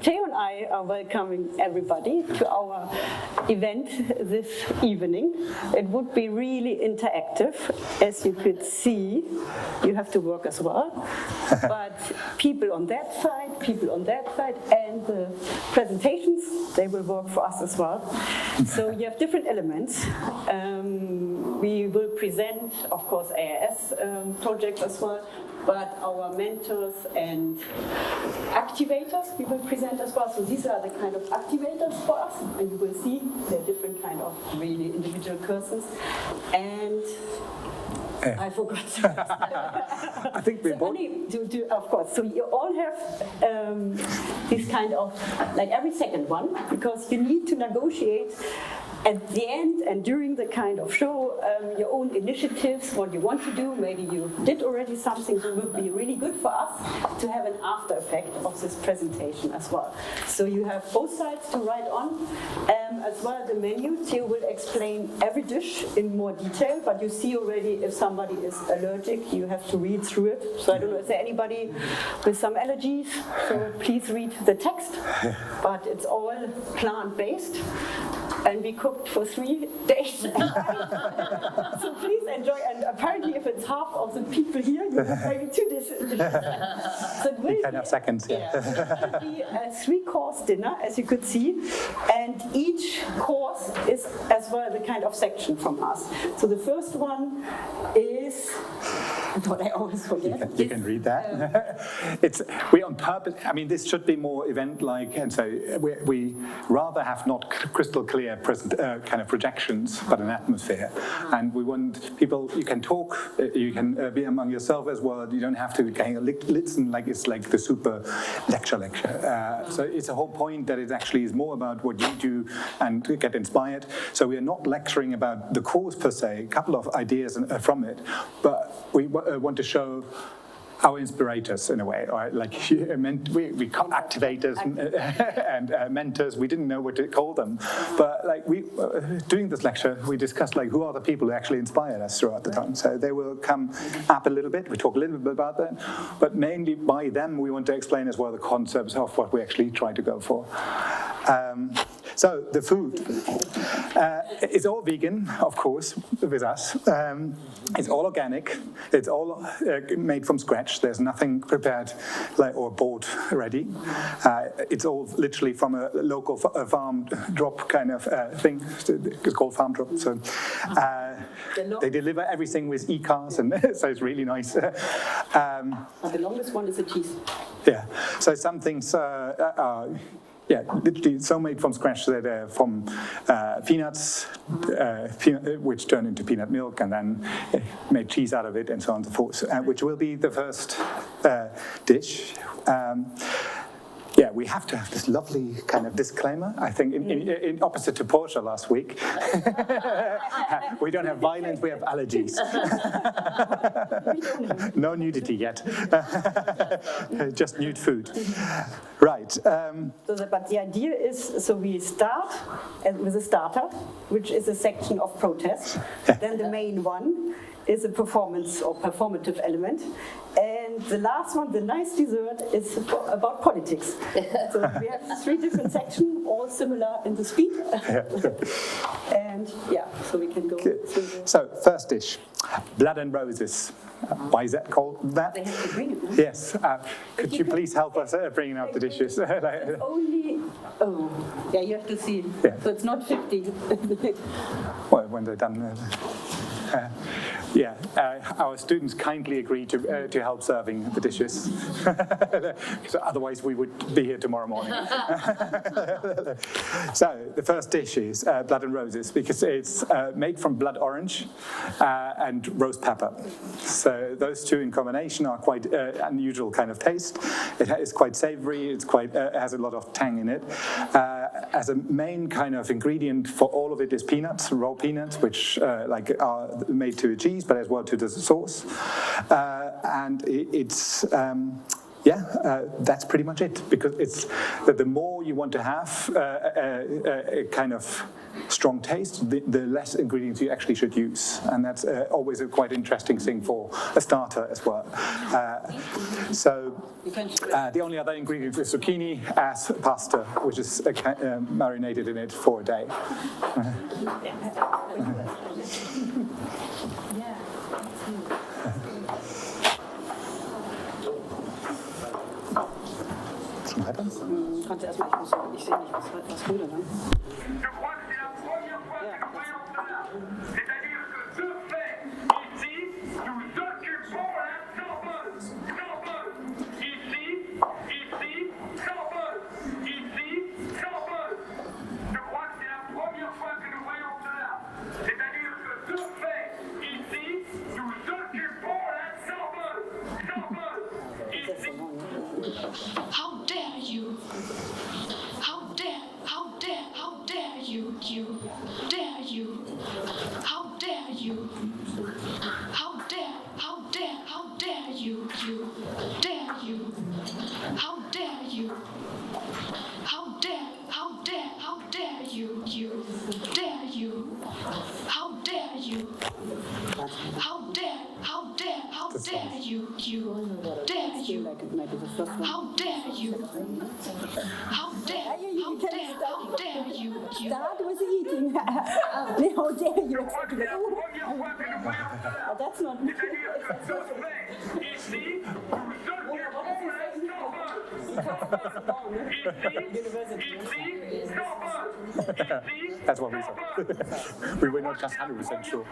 Theo and I are welcoming everybody to our event this evening. It would be really interactive. As you could see, you have to work as well. But people on that side, people on that side, and the presentations, they will work for us as well. So you have different elements. We will present, of course, AIS projects as well, but our mentors and activators we will present as well. So these are the kind of activators for us, and you will see they're different kind of really individual persons. And I forgot. I think we both. Of course. So you all have this kind of, like every second one, because you need to negotiate at the end and during the kind of show your own initiatives, what you want to do. Maybe you did already something, so it would be really good for us to have an after effect of this presentation as well. So you have both sides to write on, as well as the menu. Theo will explain every dish in more detail, but you see already if somebody is allergic, you have to read through it. So I don't know, is there anybody with some allergies? So please read the text, but it's all plant-based. And we cooked for 3 days. So please enjoy. And apparently, if it's half of the people here, you have maybe 2 dishes. So it will kind of seconds. Yeah. It will be a 3-course dinner, as you could see. And each course is as well the kind of section from us. So the first one is what I always forget. You can read that. We on purpose. I mean, this should be more event-like, and so we rather have not crystal clear kind of projections, but an atmosphere. And we want people. You can talk. You can be among yourself as well. You don't have to kind of listen like it's like the super lecture. So it's a whole point that it actually is more about what you do and get inspired. So we are not lecturing about the course per se. A couple of ideas from it, but we want to show our inspirators in a way, or like we call activators and mentors. We didn't know what to call them, but like doing this lecture, we discussed like who are the people who actually inspired us throughout the time. So they will come up a little bit. We talk a little bit about that, but mainly by them, we want to explain as well the concepts of what we actually try to go for. So the food is all vegan, of course, with us. It's all organic. It's all made from scratch. There's nothing prepared or bought ready. It's all literally from a local farm drop kind of thing. It's called farm drop. So they deliver everything with e-cars, and so it's really nice. The longest one is a cheese. Yeah. So some things are. Yeah, literally so made from scratch that they're from peanuts, which turn into peanut milk, and then made cheese out of it, and so on and so forth, which will be the first dish. Yeah, we have to have this lovely kind of disclaimer, I think, in opposite to Portia last week. We don't have violence, we have allergies. No nudity yet. Just nude food. Right. But the idea is, so we start with a starter, which is a section of protest. Yeah. Then the main one is a performance or performative element. And the last one, the nice dessert, is about politics. So we have 3 different sections, all similar in the speed. And yeah, so we can go through the... So, first dish, blood and roses. Why is that called that? They have to bring it. Yes. Could you please help us bringing out the dishes? Only, yeah, you have to see. Yeah. So it's not 50. Well, when they're done. Our students kindly agreed to help serving the dishes. So otherwise we would be here tomorrow morning. So the first dish is blood and roses, because it's made from blood orange and roast pepper. So those two in combination are quite unusual kind of taste. It is quite savory. It's quite has a lot of tang in it. As a main kind of ingredient for all of it is peanuts, raw peanuts, which are made to a cheese, but as well to the sauce. And it's that's pretty much it, because it's that the more you want to have a kind of strong taste, the less ingredients you actually should use, and that's always a quite interesting thing for a starter as well. The only other ingredient is zucchini as pasta, which is marinated in it for a day. Kannst du erstmal, ich sehe nicht, was kommt da dann? How dare you? How dare you? Dare you? How dare you? How dare you? Dare you? How dare you? How dare you? Dare you? How dare you? How dare you? Dare you? How dare you? How dare you? Start with eating. How dare you? That's not. That's what we said. We were not just 100% sure.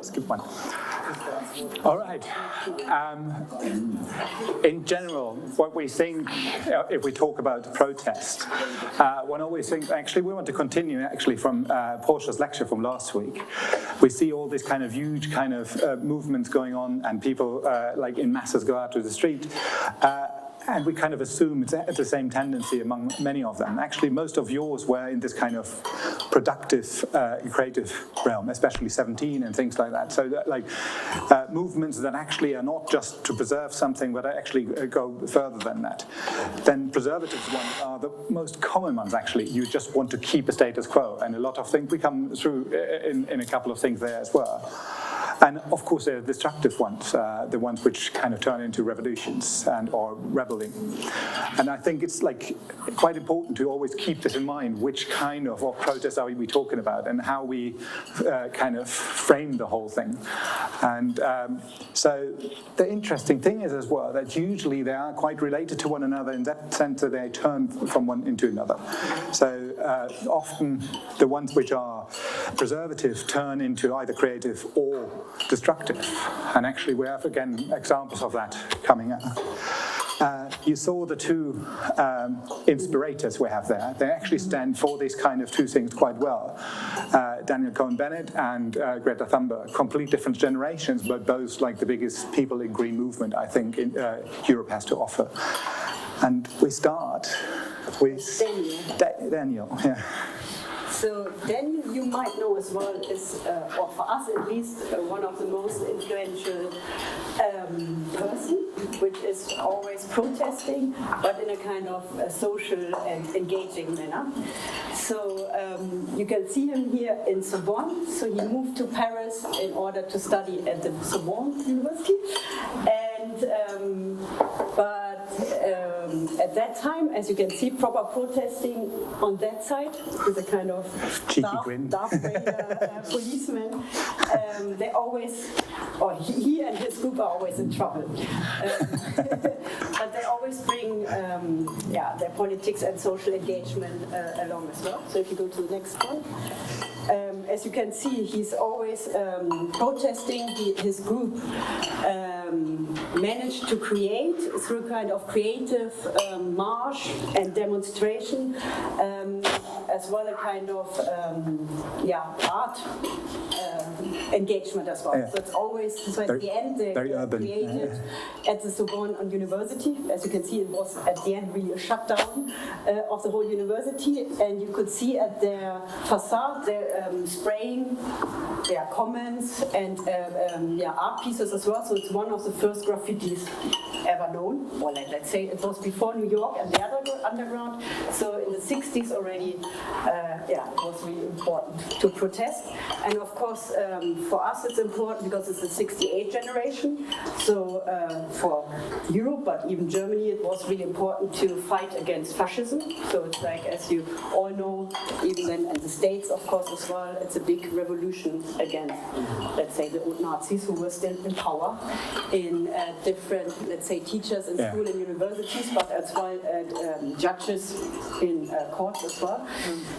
Skip one. All right. In general, what we think, if we talk about protest, one always thinks, actually, we want to continue actually from Portia's lecture from last week. We see all this kind of huge kind of movements going on, and people like in masses go out to the street. And we kind of assume it's the same tendency among many of them. Actually, most of yours were in this kind of productive, creative realm, especially 17 and things like that. So that, like movements that actually are not just to preserve something, but actually go further than that. Then preservative ones are the most common ones, actually. You just want to keep a status quo. And a lot of things we come through in a couple of things there as well. And of course, there are destructive ones, the ones which kind of turn into revolutions or rebelling. And I think it's like quite important to always keep this in mind, which kind of protests are we talking about and how we kind of frame the whole thing. And so the interesting thing is as well that usually they are quite related to one another in that sense that they turn from one into another. So often the ones which are preservative turn into either creative or destructive. And actually we have, again, examples of that coming up. You saw the two inspirators we have there. They actually stand for these kind of two things quite well. Daniel Cohen-Bennett and Greta Thunberg, complete different generations, but both like the biggest people in green movement, I think, Europe has to offer. And we start with Daniel. Yeah. So Daniel, you might know as well, is, or for us at least, one of the most influential person, which is always protesting, but in a kind of social and engaging manner. So you can see him here in Sorbonne. So he moved to Paris in order to study at the Sorbonne University. And at that time, as you can see, proper protesting on that side with a kind of Darth Vader policeman. They always, or he and his group are always in trouble. But they always bring their politics and social engagement along as well. So if you go to the next one. As you can see, he's always protesting. His group managed to create, through kind of creative march and demonstration, as well a kind of art engagement as well. Yeah. So it's always, so at the end they very urban. created at the Sorbonne University. As you can see, it was at the end really a shutdown of the whole university, and you could see at their facade they're spraying their comments and art pieces as well. So it's one of the first graffitis ever known, or let's say it was before New York and the other underground. So in the 60s already, it was really important to protest. And of course, for us it's important because it's the 68 generation. So for Europe, but even Germany, it was really important to fight against fascism. So it's like, as you all know, even then, and the States, of course, as well, it's a big revolution against, let's say, the old Nazis who were still in power in different, let's say, teachers in school and universities, but as well as judges in courts as well.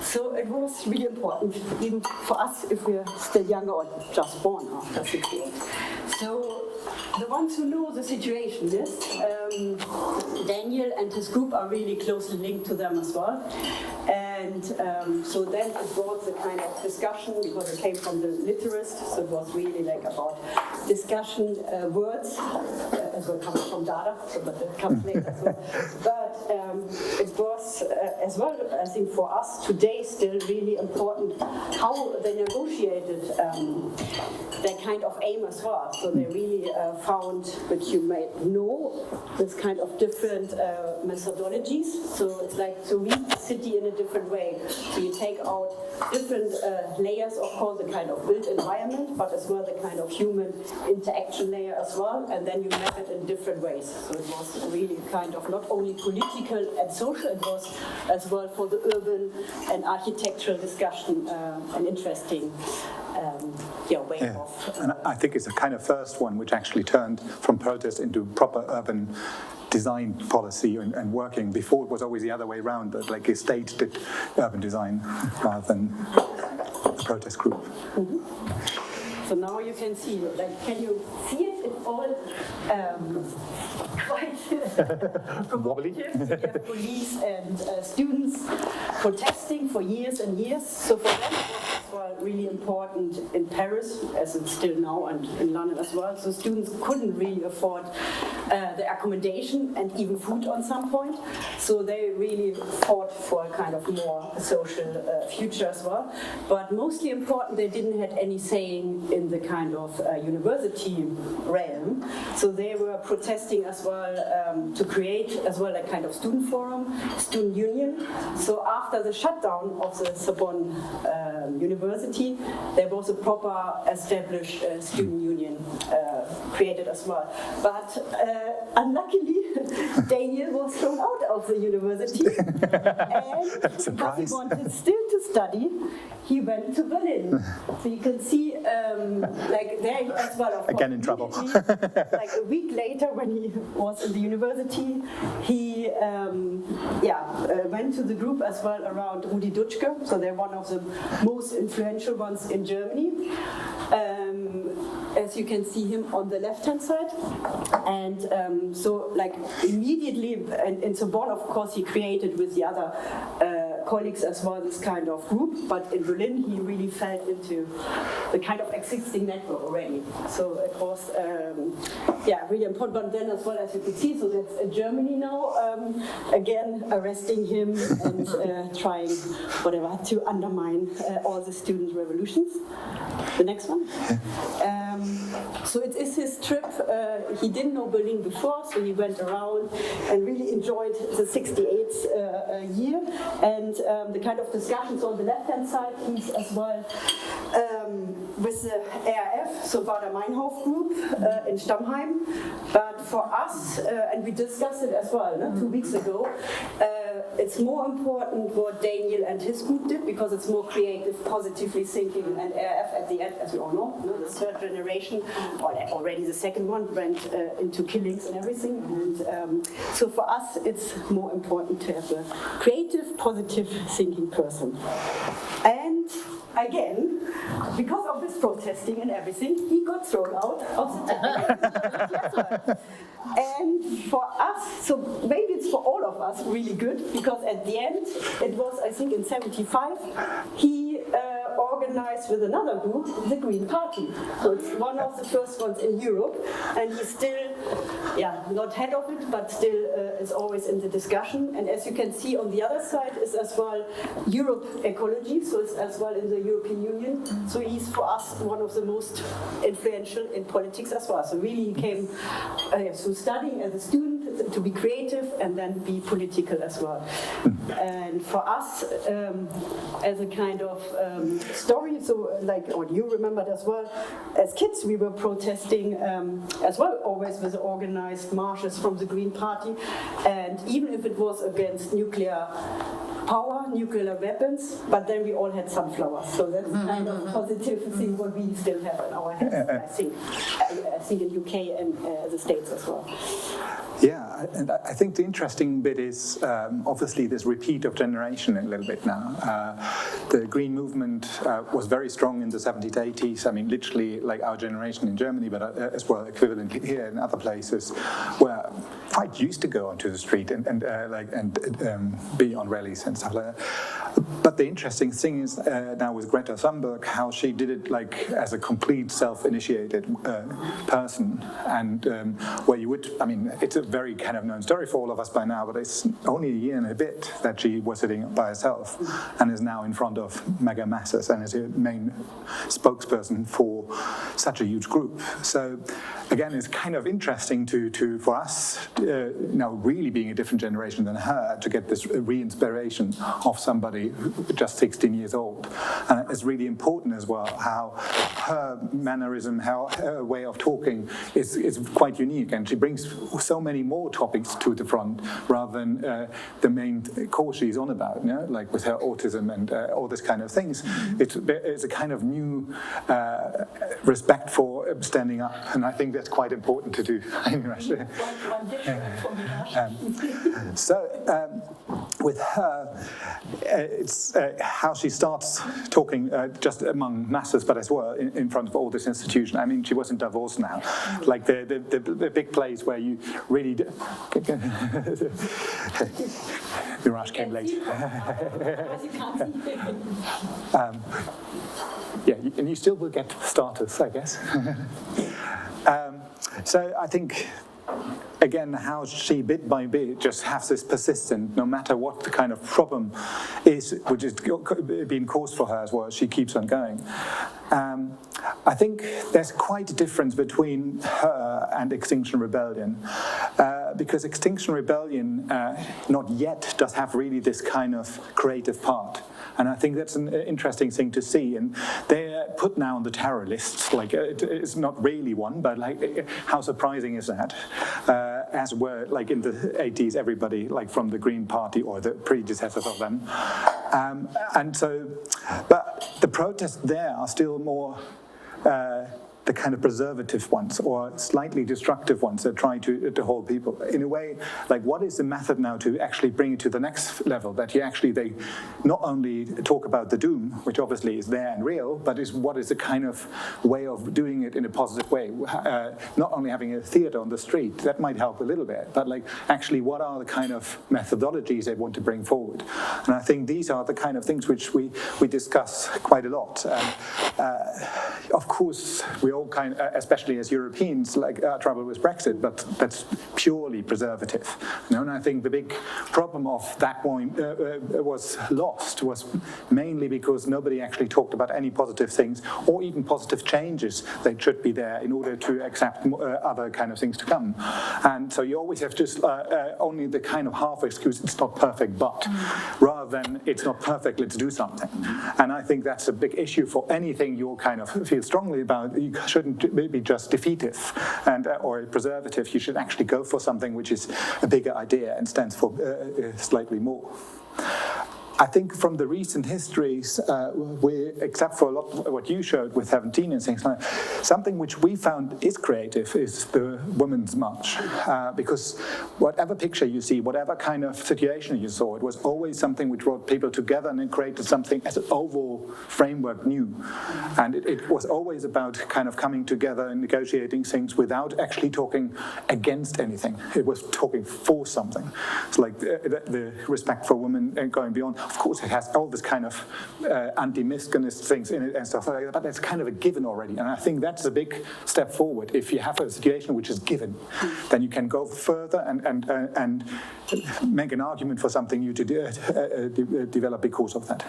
So it was really important, even for us, if we're still younger or just born after 68. So the ones who know the situation, yes, Daniel and his group are really closely linked to them as well. And so then it brought the kind of discussion, because it came from the literist, so it was really like about discussion words, as well comes from Dada, so but it comes later. So. But it was as well, I think for us today, still really important how they negotiated their kind of aim as well. So they really found, which you may know, this kind of different methodologies. So it's like to read the city in a different way. So you take out different layers, of course, the kind of built environment, but as well the kind of human interaction layer as well, and then you map it in different ways. So it was really kind of not only political and social, it was as well for the urban and architectural discussion an interesting way of... And I think it's the kind of first one which actually turned from protest into proper urban design policy and working. Before it was always the other way around, but like a state did urban design rather than the protest group. So now you can see, like, can you see it? It's all quite wobbly. You have police and students protesting for years and years. So for them, it was really important in Paris, as it's still now, and in London as well. So students couldn't really afford the accommodation and even food on some point. So they really fought for a kind of more social future as well. But mostly important, they didn't have any saying in the kind of university realm. So they were protesting as well to create as well a kind of student forum, student union. So after the shutdown of the Sorbonne University, there was a proper established student union created as well. But unluckily, Daniel was thrown out of the university, and because he wanted still to study, he went to Berlin. So you can see, like there as well. Of Again in trouble. Like a week later, when he was in the university, he went to the group as well around Rudi Dutschke. So they're one of the most influential ones in Germany. As you can see him on the left-hand side. And so like immediately in Sorbonne, of course, he created with the other colleagues as well this kind of group, but in Berlin he really fell into the kind of existing network already. So it was really important. But then as well, as you can see, so that's in Germany now, again arresting him and trying whatever to undermine all the student revolutions. The next one. So it is his trip. He didn't know Berlin before, so he went around and really enjoyed the 68th year. And the kind of discussions on the left-hand side, he's as well with the RAF, so Bader Meinhof group in Stammheim. But for us, and we discussed it as well 2 weeks ago, it's more important what Daniel and his group did, because it's more creative, positively thinking, and RAF at the end, as we all know, the third generation, or already the second one, went into killings and everything. And so for us, it's more important to have a creative, positive thinking person. And again, because of this protesting and everything, he got thrown out of the And for us, so maybe it's for all of us really good, because at the end, it was, I think in 75, he organized organized with another group, the Green Party. So it's one of the first ones in Europe, and he's still, not head of it, but still is always in the discussion. And as you can see on the other side is as well Europe ecology, so it's as well in the European Union. So he's for us one of the most influential in politics as well. So really he came through studying as a student to be creative and then be political as well. And for us, as a kind of story, so like what you remembered as well, as kids we were protesting as well, always with organized marches from the Green Party, and even if it was against nuclear power, nuclear weapons, but then we all had sunflowers. So that's kind of positive thing what we still have in our heads, I think in UK and the States as well. Yeah, and I think the interesting bit is obviously this repeat of generation a little bit now. The Green movement was very strong in the 70s, 80s. I mean, literally like our generation in Germany, but as well equivalently here in other places, were quite used to go onto the street and be on rallies and stuff like that. But the interesting thing is now with Greta Thunberg, how she did it like as a complete self-initiated person, and where you would, I mean, it's a very kind of known story for all of us by now, but it's only a year and a bit that she was sitting by herself and is now in front of mega masses and is a main spokesperson for such a huge group. So again, it's kind of interesting to for us now really being a different generation than her to get this re-inspiration of somebody just 16 years old. And it's really important as well how her mannerism, how her way of talking is quite unique, and she brings so many more topics to the front rather than the main core she's on about, you know, like with her autism and all this kind of things. It's a kind of new respect for standing up, and I think that's quite important to do. With her, it's how she starts talking just among masses, but as well in front of all this institution. I mean, she was in Davos now, like the big place where you really. The rush came late. And you still will get starters, I guess. So I think, again, how she bit by bit just has this persistent, no matter what the kind of problem is, which is being caused for her as well, she keeps on going. I think there's quite a difference between her and Extinction Rebellion, because Extinction Rebellion not yet does have really this kind of creative part. And I think that's an interesting thing to see. And they're put now on the terror list. Like, it's not really one, but like, how surprising is that? As were, like, in the 80s, everybody, like, from the Green Party or the predecessors of them. And so, but the protests there are still more the kind of preservative ones or slightly destructive ones that try to hold people. In a way, like, what is the method now to actually bring it to the next level, that they not only talk about the doom, which obviously is there and real, but what is the kind of way of doing it in a positive way? Not only having a theater on the street, that might help a little bit, but like actually what are the kind of methodologies they want to bring forward? And I think these are the kind of things which we discuss quite a lot. Of course, we all kind of, especially as Europeans, like trouble with Brexit, but that's purely preservative. You know? And I think the big problem of that point was lost was mainly because nobody actually talked about any positive things or even positive changes that should be there in order to accept other kind of things to come. And so you always have just only the kind of half excuse, it's not perfect, but rather than it's not perfect, let's do something. And I think that's a big issue for anything you kind of feel strongly about. You shouldn't be just defeative and or preservative. You should actually go for something which is a bigger idea and stands for slightly more. I think from the recent histories, except for a lot of what you showed with 17 and things like that, something which we found is creative is the Women's March. Because whatever picture you see, whatever kind of situation you saw, it was always something which brought people together and created something as an overall framework new. And it was always about kind of coming together and negotiating things without actually talking against anything. It was talking for something. It's like the respect for women and going beyond. of course it has all this kind of anti-misogynist things in it and stuff like that, but that's kind of a given already. And I think that's a big step forward. If you have a situation which is given, then you can go further and make an argument for something new to develop because of that.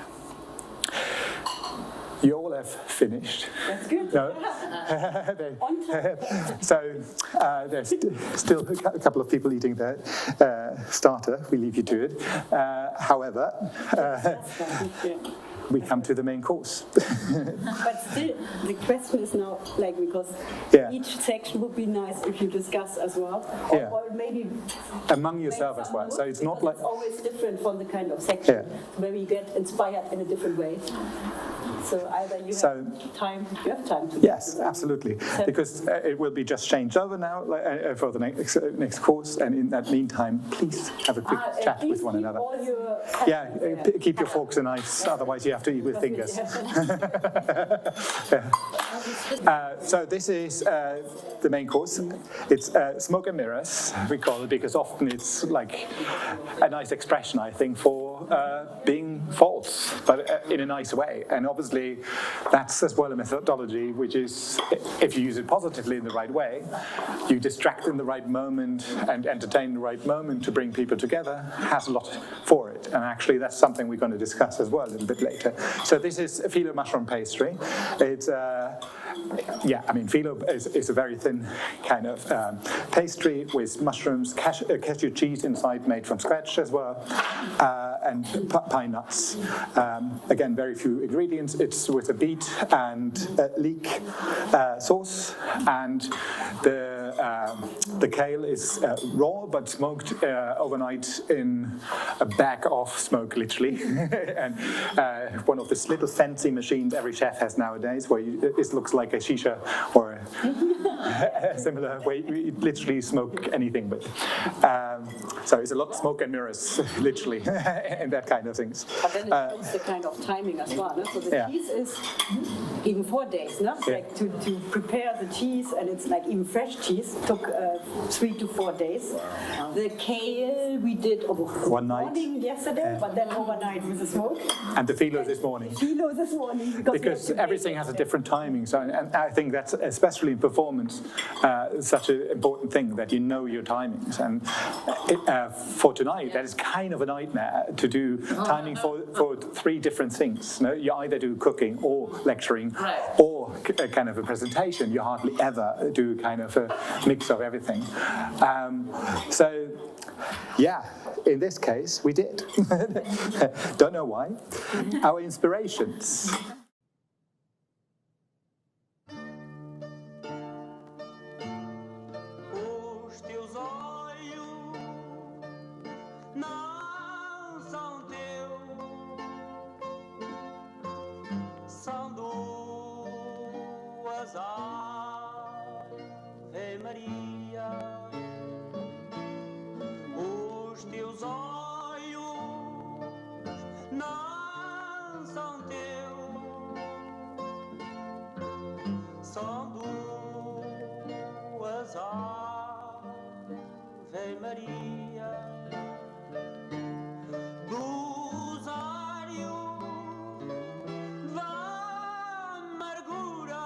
You all have finished. That's good. No? So there's still a couple of people eating the starter. We leave you to it. However, we come to the main course. But still, the question is now, like, because each section would be nice if you discuss as well, or maybe among yourself as well. So it's not like it's always different from the kind of section where we get inspired in a different way. So either you have time to. Yes, absolutely. Because it will be just changed over now for the next course, and in that meantime, please have a quick chat with one another. Keep your forks and knives, otherwise you have to eat with fingers. So this is the main course. It's smoke and mirrors, we call it, because often it's like a nice expression, I think, for being false, but in a nice way. And obviously, that's as well a methodology, which is, if you use it positively in the right way, you distract in the right moment and entertain the right moment to bring people together, has a lot for it. And actually, that's something we're going to discuss as well a little bit later. So this is a phyllo mushroom pastry. It's phyllo is a very thin kind of pastry with mushrooms, cashew cheese inside, made from scratch as well, and pine nuts. Again, very few ingredients. It's with a beet and leek sauce, and the kale is raw but smoked overnight in a bag of smoke, literally, and one of these little fancy machines every chef has nowadays, where it looks like a shisha or a similar way you literally smoke anything with. So it's a lot of smoke and mirrors, literally, and that kind of things. But then it shows the kind of timing as well. No? So the cheese is even 4 days, no? Like to prepare the cheese, and it's like even fresh cheese took 3 to 4 days. The kale we did one night morning yesterday, but then overnight with the smoke. And the phyllo this morning. Because everything has a different timing. So, and I think that's especially in performance such an important thing, that you know your timings. And for tonight, that is kind of a nightmare to do timing for 3 different things. No? You either do cooking or lecturing or a kind of a presentation. You hardly ever do kind of a mix of everything. In this case, we did. Don't know why. Our inspirations. Ave Maria, os teus olhos não são teus, são duas Ave Maria, dos olhos da amargura.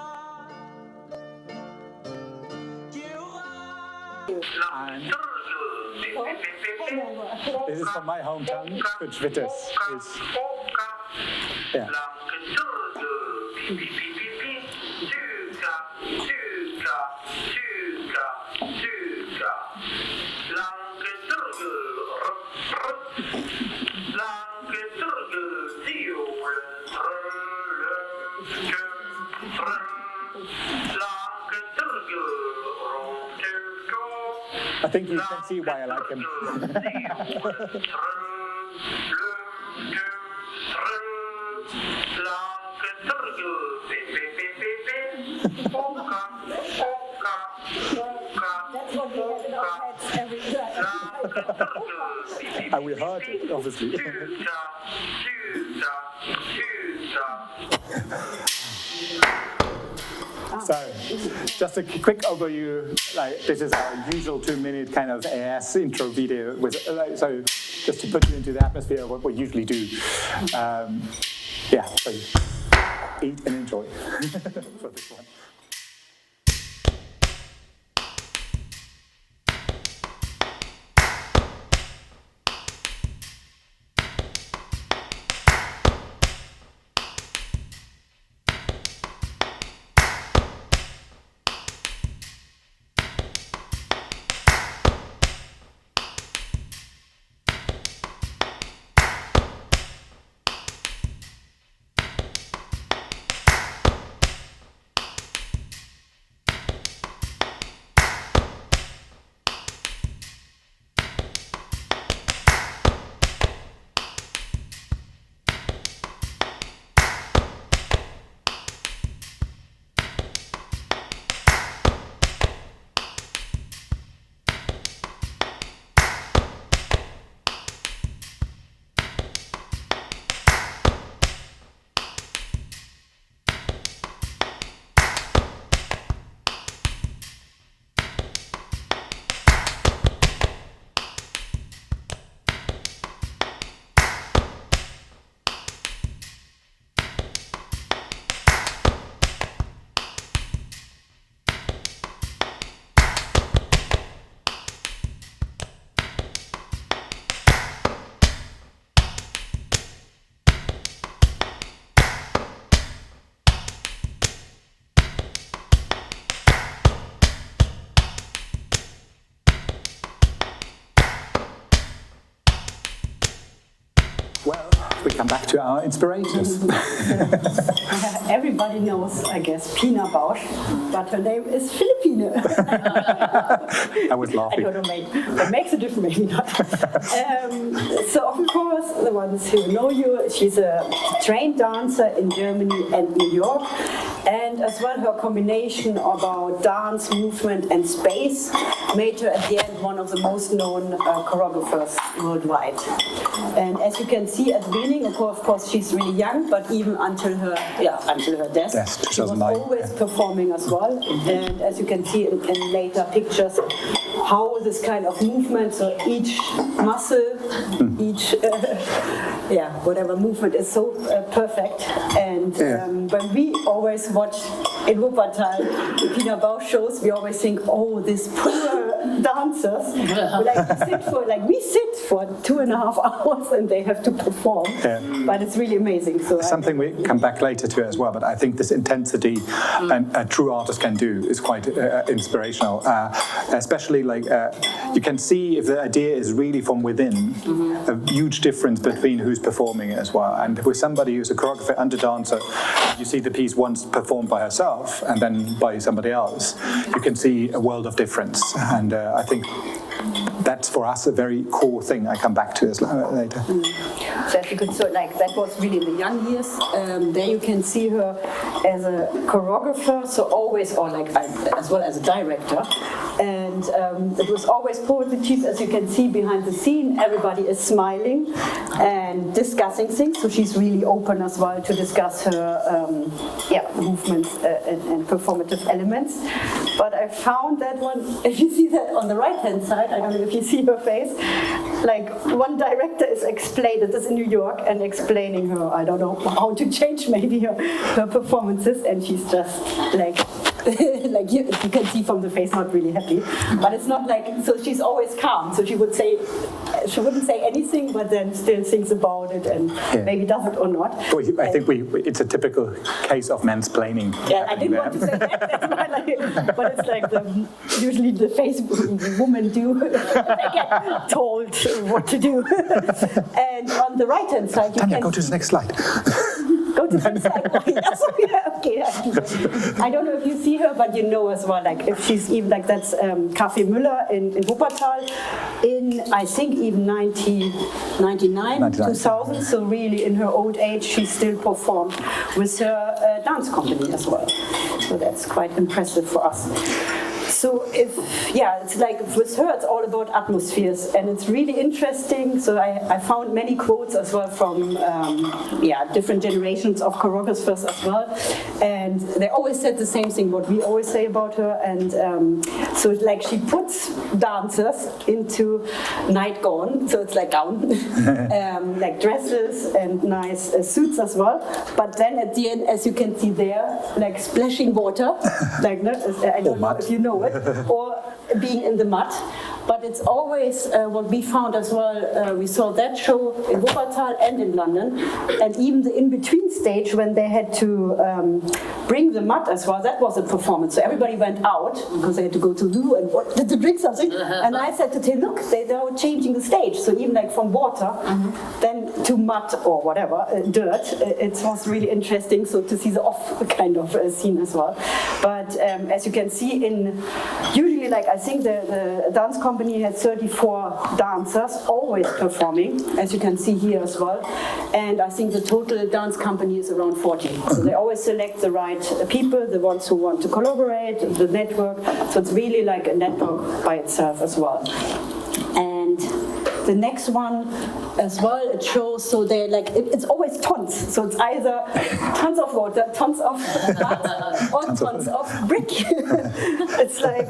This is from my hometown, Schwitters. I think you can see why I like him. And we heard it, obviously. So, just a quick overview. Like, this is our usual 2-minute kind of AS intro video. With so, just to put you into the atmosphere of what we usually do. Yeah, so eat and enjoy for this one. Well, we come back to our inspirators. Everybody knows, I guess, Pina Bausch, but her name is Philippine. I was laughing. I don't know, that makes a difference, maybe not. So, of course, the ones who know you, she's a trained dancer in Germany and New York, and as well her combination about dance, movement, and space made her at the end one of the most known choreographers worldwide. And as you can see at the beginning, of course, she's really young, but even until her death, she was always performing as well. And as you can see in later pictures, how this kind of movement, so each muscle, each whatever movement is so perfect. And when we always watch in Wuppertal the Pina Bausch shows, we always think, oh, these poor dancers, we sit for 2.5 hours and they have to perform. But it's really amazing. So something we come back later to as well, but I think this intensity a true artist can do is quite inspirational. Especially you can see if the idea is really from within, a huge difference between who's performing it as well. And with somebody who's a choreographer and a dancer, you see the piece once performed by herself and then by somebody else, you can see a world of difference. And I think that's for us a very core thing I come back to later. That was really in the young years. There you can see her as a choreographer, so always, as well as a director. And it was always positive, as you can see behind the scene. Everybody is smiling and discussing things, so she's really open as well to discuss her movements and performative elements. But I found that one, if you see that on the right-hand side, I don't know if you see her face, one director is explaining, this is in New York, and explaining her, I don't know, how to change maybe her performances, and she's just you can see from the face, not really happy. But it's not so she's always calm, so she wouldn't say anything, but then still thinks about it and maybe does it or not. I think it's a typical case of mansplaining. Yeah, I didn't want to say that, but it's usually the face women do, they get told what to do. And on the right-hand side, you Tanja, go to the next slide. Go to the side. Okay. I don't know if you see her, but you know as well, if she's even that's Café Müller in Wuppertal in, I think, even 1999, 2000. So really in her old age, she still performed with her dance company as well. So that's quite impressive for us. So it's like with her, it's all about atmospheres, and it's really interesting. So I found many quotes as well from different generations of choreographers as well, and they always said the same thing, what we always say about her. And so like she puts dancers into nightgown, so it's like gown, like dresses and nice suits as well. But then at the end, as you can see there, like splashing water, like I don't know if you know it, or being in the mud. But it's always what we found as well. We saw that show in Wuppertal and in London, and even the in-between stage when they had to bring the mud as well. That was a performance. So everybody went out because they had to go to loo and to drink something. And I said to Theo, look, they're changing the stage. So even like from water, then to mud or whatever, dirt. It was really interesting. So to see the off kind of scene as well. But as you can see, usually like I think the dance company had 34 dancers always performing, as you can see here as well. And I think the total dance company is around 40. So they always select the right people, the ones who want to collaborate, the network. So it's really like a network by itself as well. And the next one as well, it shows, so they're like, it's always tons. So it's either tons of water, tons of mud, or tons of brick. It's like,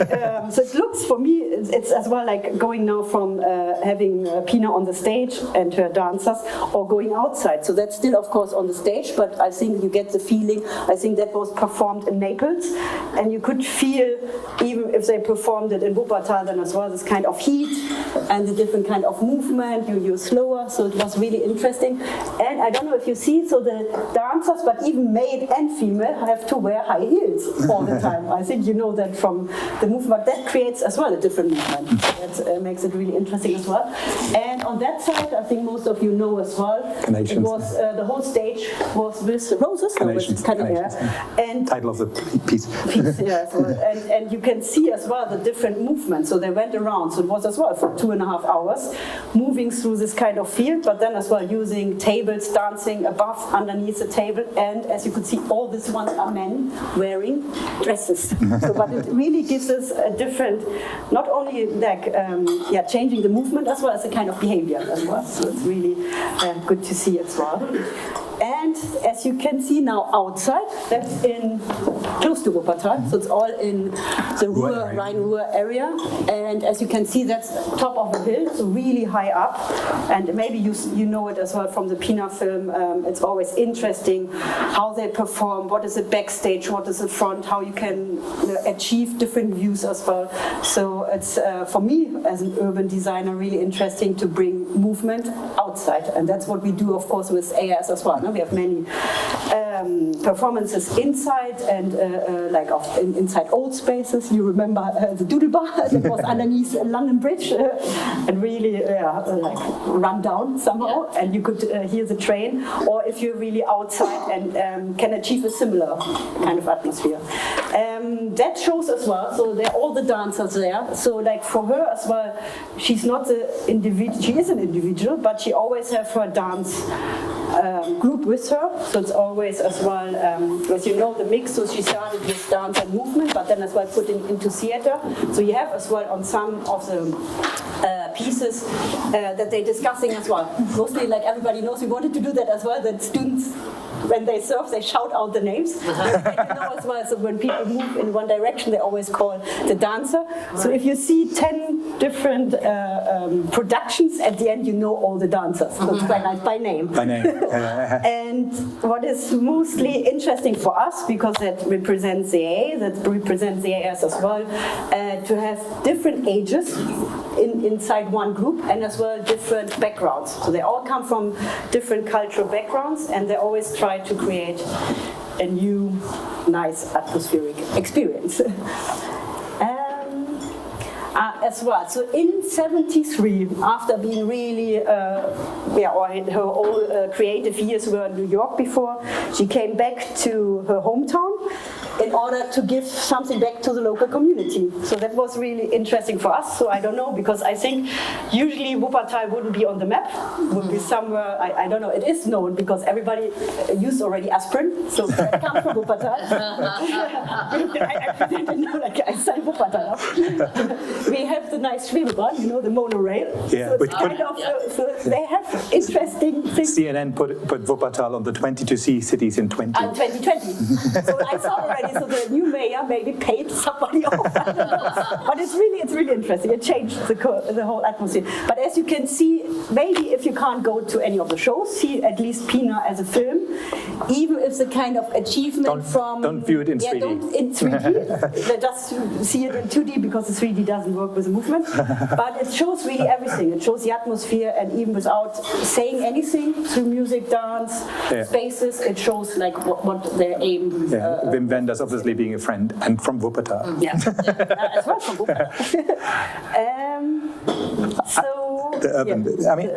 so it looks, for me, it's as well like going now from having Pina on the stage and her dancers, or going outside. So that's still, of course, on the stage, but I think you get the feeling, I think that was performed in Naples, and you could feel, even if they performed it in Wuppertal, then as well, this kind of heat, and the different kind of movement, you're slower, so it was really interesting. And I don't know if you see, so the dancers, but even male and female, have to wear high heels all the time. I think you know that from the movement, that creates as well a different movement. So that makes it really interesting as well. And on that side, I think most of you know as well, it was the whole stage was with roses, and title of the piece. Yes, and you can see as well the different movements. So they went around, so it was as well for 2.5 hours, moving through this kind of field, but then as well using tables, dancing above, underneath the table, and as you could see, all these ones are men wearing dresses. So, but it really gives us a different, not only like changing the movement as well as the kind of behavior as well. So it's really good to see as well. And as you can see now outside, that's close to Wuppertal, so it's all in the Ruhr, Rhine-Ruhr area. And as you can see, that's top of the hill, so really high up. And maybe you know it as well from the Pina film. It's always interesting how they perform, what is the backstage, what is the front, how you can achieve different views as well. So it's, for me, as an urban designer, really interesting to bring movement outside. And that's what we do, of course, with AS as well. No? We have many performances inside and inside old spaces. You remember the Doodle Bar that was underneath London Bridge and really run down somehow, and you could hear the train. Or if you're really outside and can achieve a similar kind of atmosphere. That shows as well. So they're all the dancers there. So like for her as well, she's not the individual. She is an individual, but she always have her dance group with her, so it's always as well, as you know, the mix, so she started with dance and movement, but then as well putting into theater. So you have as well on some of the pieces that they're discussing as well. Mostly, like everybody knows, we wanted to do that as well, that students, when they surf, they shout out the names. And you know as well, so when people move in one direction, they always call the dancer. So if you see 10 different productions, at the end you know all the dancers. So it's by name. By name. And what is mostly interesting for us, because that represents the AA, that represents the AS as well, to have different ages inside one group, and as well different backgrounds. So they all come from different cultural backgrounds, and they always try to create a new, nice atmospheric experience. As well. So in '73, after being really, her all creative years were in New York before, she came back to her hometown in order to give something back to the local community. So that was really interesting for us. So I don't know, because I think usually Wuppertal wouldn't be on the map, would be somewhere, I don't know, it is known because everybody used already aspirin, so that comes from Wuppertal. I didn't know, like I Sein Wuppertal. We have the nice Schwitters, you know, the monorail. Yeah, so it's which kind of, so they have interesting things. CNN put Wuppertal on the 22C cities in 2020. So I saw already, so the new mayor maybe paid somebody off. But it's really interesting. It changed the whole atmosphere. But as you can see, maybe if you can't go to any of the shows, see at least Pina as a film, even if the kind of achievement don't view it in 3D. Don't in 3D. They just see it in 2D because the 3D doesn't work with the movement. But it shows really everything. It shows the atmosphere, and even without saying anything, through music, dance, spaces, it shows like what their aim. Yeah, Wim Wenders obviously being a friend and from Wuppertal. Yeah, as well from Wuppertal. So the urban bit. I mean,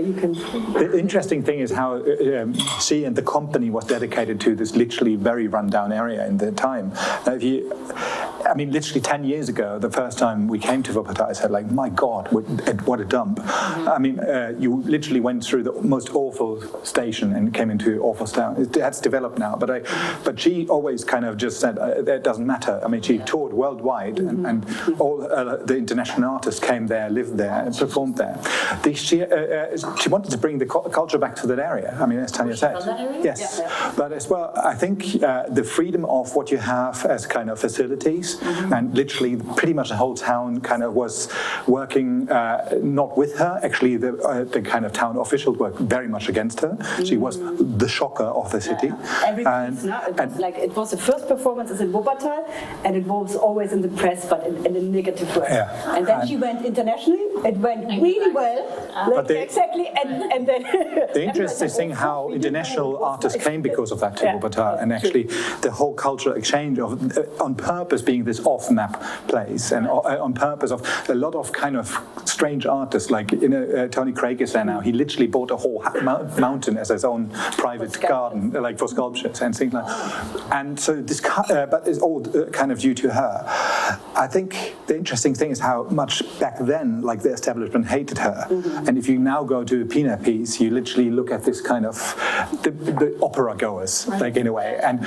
you can. The interesting thing is how she and the company was dedicated to this literally very rundown area in the time. Literally 10 years ago, the first time we came to Wuppertal, I said, like, my God, what a dump. I mean, you literally went through the most awful station and came into awful town. That's developed now, but she always kind of just said, it doesn't matter. I mean, she toured worldwide, and all the international artists came there, lived there, and performed there. She wanted to bring the culture back to that area. I mean, as Tanja said. Yes. But as well, I think the freedom of what you have as kind of facilities, and literally pretty much the whole town kind of was working not with her. Actually, the kind of town officials worked very much against her. She was the shocker of the city. It was the first performance in Wuppertal, and it was always in the press, but in a negative way. Yeah. And then she went internationally. It went really well. Exactly. And then the interesting thing how international artists came because of that to Wuppertal, and actually the whole cultural exchange of on purpose being this off-map place, and on purpose of a lot of kind of strange artists, like Tony Craig is there now. He literally bought a whole mountain as his own private garden, like for sculptures and things like that. And so this, but it's all kind of due to her. I think the interesting thing is how much back then, like the establishment hated her. And if you now go to a Pina piece, you literally look at this kind of the opera goers, like in a way, and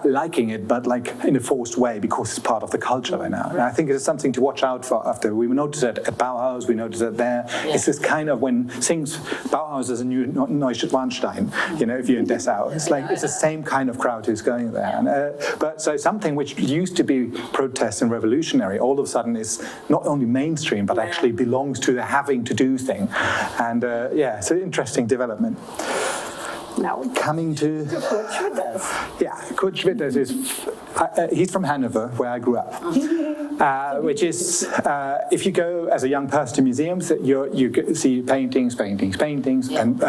liking it, but like in a forced way because it's part of the culture right now. And I think it's something to watch out for. After we noticed it at Bauhaus, we noticed it there. It's this kind of when things Bauhaus is a new Neuschwanstein. If you're in Dessau, it's like it's the same kind of crowd who's going there. And, but so something which used to be protest and revolutionary all of a sudden is not only mainstream but actually belongs to the having to do thing. And it's an interesting development. Now coming to Kurt Schwitters. Yeah, Kurt Schwitters is he's from Hanover, where I grew up, which is if you go as a young person to museums, you see paintings, and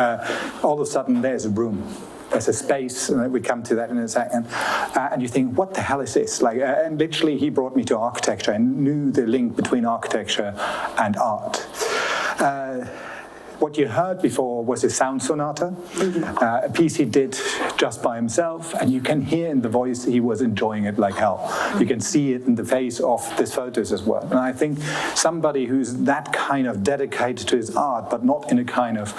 all of a sudden there's a room. There's a space, and we come to that in a second, and you think, what the hell is this? Like, and literally, he brought me to architecture and knew the link between architecture and art. What you heard before was a sound sonata, a piece he did just by himself, and you can hear in the voice he was enjoying it like hell. You can see it in the face of these photos as well. And I think somebody who's that kind of dedicated to his art, but not in a kind of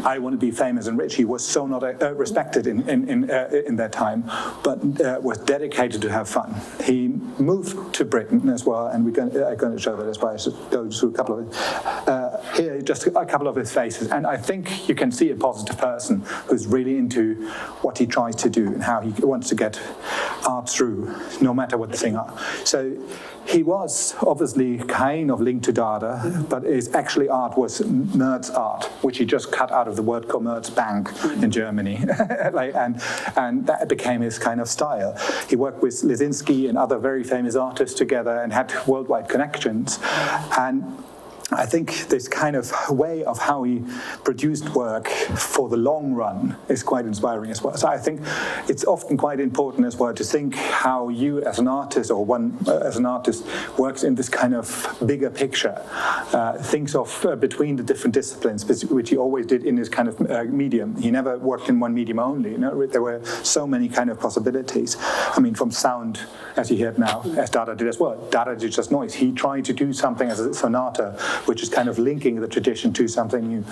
I want to be famous and rich. He was so not respected in that time, but was dedicated to have fun. He moved to Britain as well, and I'm going to show that as well. I should go through a couple of it. Here, just a couple of his faces, and I think you can see a positive person who's really into what he tries to do and how he wants to get art through, no matter what the thing are. So he was obviously kind of linked to Dada, but his actually art was Merz art, which he just cut out of the word Commerzbank in Germany, and that became his kind of style. He worked with Lisinski and other very famous artists together and had worldwide connections, and I think this kind of way of how he produced work for the long run is quite inspiring as well. So I think it's often quite important as well to think how you as an artist, or one as an artist, works in this kind of bigger picture, thinks of between the different disciplines, which he always did in his kind of medium. He never worked in one medium only. There were so many kind of possibilities. I mean, from sound, as you heard now, as Dada did as well. Dada did just noise. He tried to do something as a sonata, which is kind of linking the tradition to something new.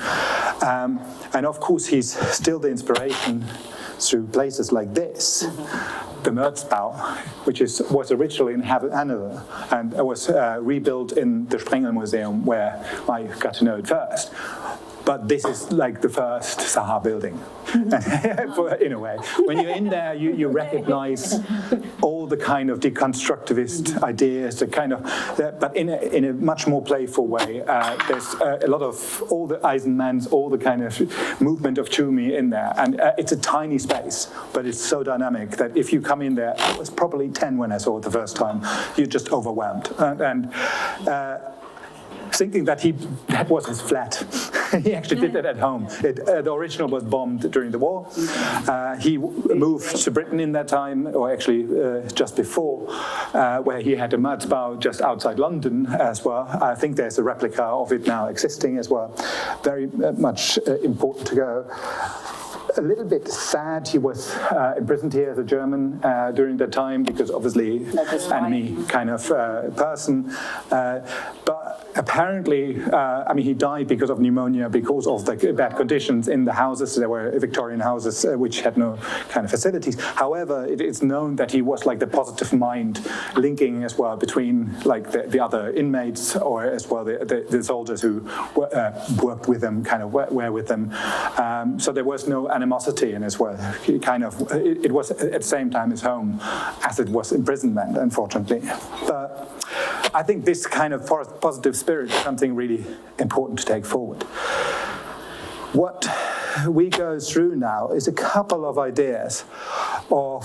And of course, he's still the inspiration through places like this. the Merzbau, which was originally in Hanover and was rebuilt in the Sprengel Museum, where I got to know it first. But this is like the first Saha building, in a way. When you're in there, you recognize all the kind of deconstructivist ideas, the kind of, but in a much more playful way. There's a lot of all the Eisenmans, all the kind of movement of Chumi in there. And it's a tiny space, but it's so dynamic that if you come in there, I was probably 10 when I saw it the first time, you're just overwhelmed. Thinking that that was his flat. He actually did that at home. The original was bombed during the war. He moved to Britain in that time, or actually just before, where he had a Merzbau just outside London as well. I think there's a replica of it now existing as well. Very much important to go. A little bit sad he was imprisoned here as a German during that time, because obviously enemy kind of person. But apparently, he died because of pneumonia, because of the bad conditions in the houses. There were Victorian houses which had no kind of facilities. However, it's known that he was like the positive mind, linking as well between like the other inmates, or as well the soldiers who worked with them, kind of were with them. So there was no animosity in as well. It was at the same time his home as it was imprisonment, unfortunately. But I think this kind of positive spirit is something really important to take forward. What we go through now is a couple of ideas of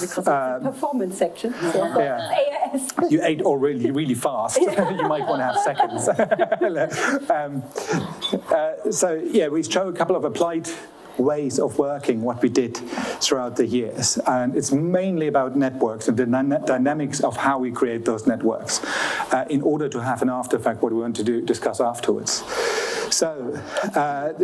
performance section. Yeah. You ate already really fast. You might want to have seconds. We show a couple of applied ways of working, what we did throughout the years. And it's mainly about networks and the dynamics of how we create those networks in order to have an after effect, what we want to discuss afterwards. So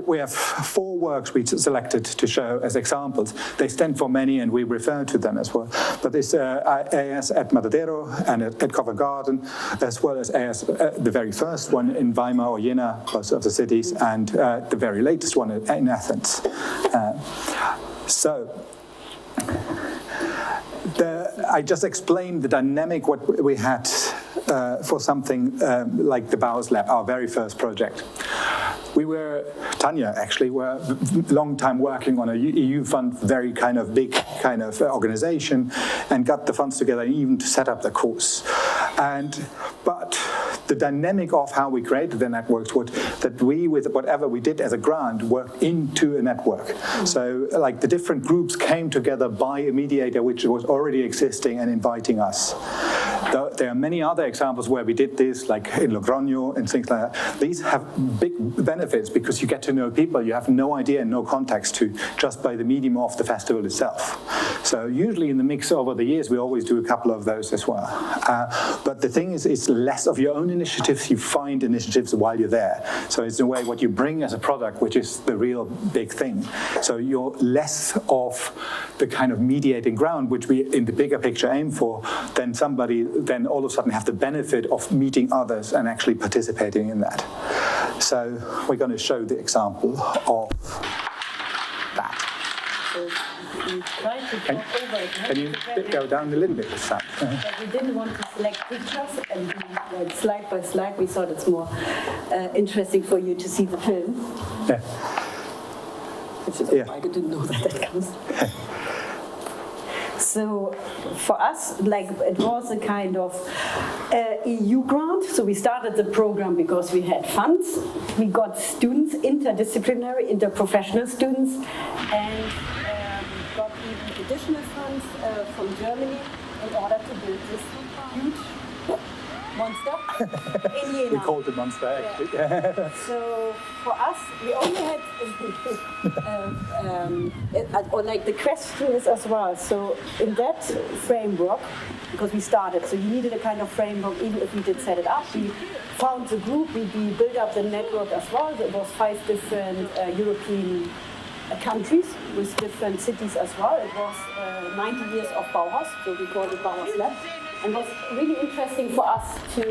we have 4 works we selected to show as examples. They stand for many, and we refer to them as well. But this AS at Matadero and at Covent Garden, as well as AS, the very first one in Weimar or Jena, both of the cities, and the very latest one in Athens. I just explained the dynamic what we had for something like the Bauhaus Lab, our very first project. Tanja actually, were a long time working on a EU fund, very kind of big kind of organization, and got the funds together even to set up the course. But the dynamic of how we created the networks was that we, with whatever we did as a grant, worked into a network. So like the different groups came together by a mediator which was already existing and inviting us. There are many other examples where we did this, like in Logroño and things like that. These have big benefits because you get to know people you have no idea and no context to just by the medium of the festival itself. So usually in the mix over the years, we always do a couple of those as well. But the thing is, it's less of your own initiatives. You find initiatives while you're there. So it's in a way what you bring as a product, which is the real big thing. So you're less of the kind of mediating ground, which we in the bigger picture aim for, than somebody then all of a sudden have the benefit of meeting others and actually participating in that. So we're going to show the example of that. We tried to talk over it. Can you go down a little bit with that? But we didn't want to select pictures and do like slide by slide. We thought it's more interesting for you to see the film. Yeah. Which is I didn't know that comes. So for us, like it was a kind of EU grant. So we started the program because we had funds. We got students, interdisciplinary, interprofessional students, and got even additional funds from Germany in order to build this huge monster in Jena. We called it monster, actually. Yeah. So for us, we only had, or like the question is as well, so in that framework, because we started, so you needed a kind of framework, even if we did set it up, we found the group, we built up the network as well. There was 5 different European countries with different cities as well. It was 90 years of Bauhaus, so we called it Bauhaus Lab. And it was really interesting for us to,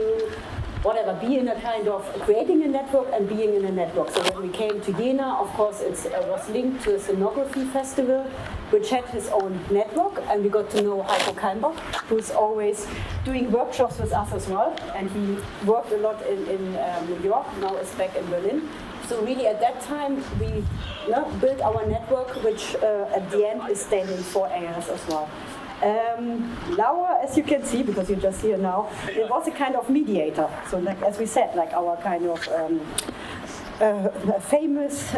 be in a kind of creating a network and being in a network. So when we came to Jena, of course, it was linked to a scenography festival which had his own network, and we got to know Heiko Kalmbach, who's always doing workshops with us as well, and he worked a lot in New York, now is back in Berlin. So really at that time we built our network, which at the end is standing for AS as well. Laura, as you can see, because you're just here now, it was a kind of mediator. So like, as we said, like our kind of famous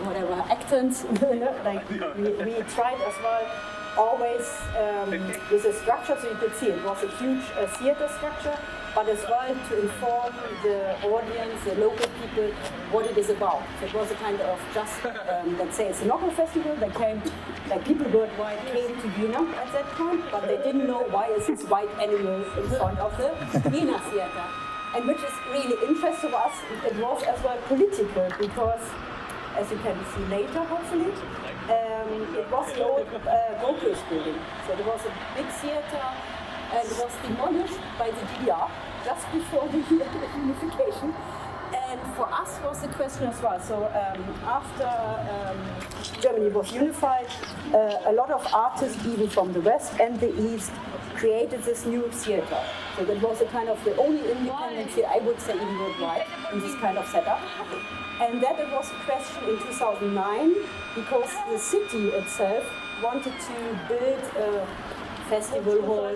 whatever actors, like we tried as well always with a structure, so you could see it was a huge theater structure, but as well to inform the audience, the local people, what it is about. So it was a kind of just, let's say, a scenography festival that came, like people worldwide came to Vienna at that point, but they didn't know why is this white animal in front of the Vienna theater. And which is really interesting to us, it was as well political, because, as you can see later, hopefully, it was the old Gropius building. So there was a big theater, and it was demolished by the DDR just before the unification. And for us was the question as well. So after Germany was unified, a lot of artists, even from the West and the East, created this new theater. So that was a kind of the only independent theater, I would say, even worldwide, in this kind of setup. And that it was a question in 2009, because the city itself wanted to build a festival hall,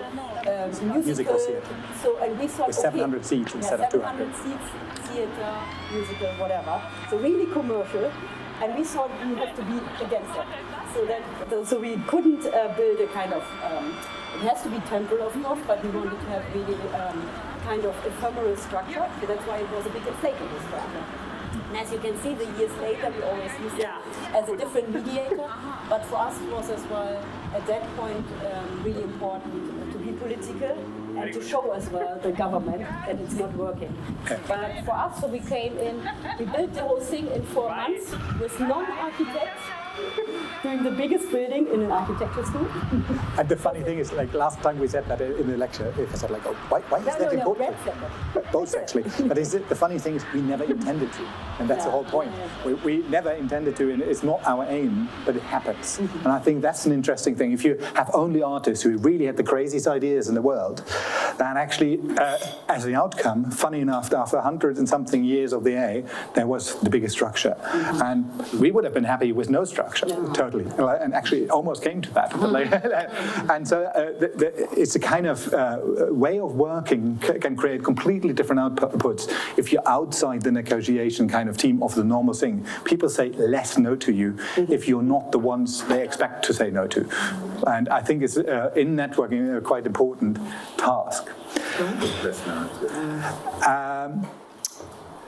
musical theater. So, and we thought, with 700 seats instead of 200. 700 seats, theater, musical, whatever. So really commercial. And we thought we had to be against that. So we couldn't build a kind of, it has to be temple of course, but we wanted to have really kind of ephemeral structure. So that's why it was a bit inflatable structure. And as you can see, the years later, we always used it as a different mediator. But for us, it was as well, at that point, really important to be political and to show as well the government that it's not working. But for us, so we came in, we built the whole thing in 4 months with non-architects, doing the biggest building in an architecture school. And the funny thing is, like last time we said that in the lecture, if I said like, oh, why is that important? Both actually. But the funny thing is, we never intended to, and that's the whole point. We never intended to, and it's not our aim, but it happens. And I think that's an interesting thing. If you have only artists who really had the craziest ideas in the world, then actually, as an outcome, funny enough, after 100 and something years of the A, there was the biggest structure. And we would have been happy with no structure, totally. And actually, it almost came to that. And so it's a kind of way of working can create completely different outputs if you're outside the negotiation kind of team of the normal thing. People say less no to you if you're not the ones they expect to say no to. And I think it's in networking a quite important task.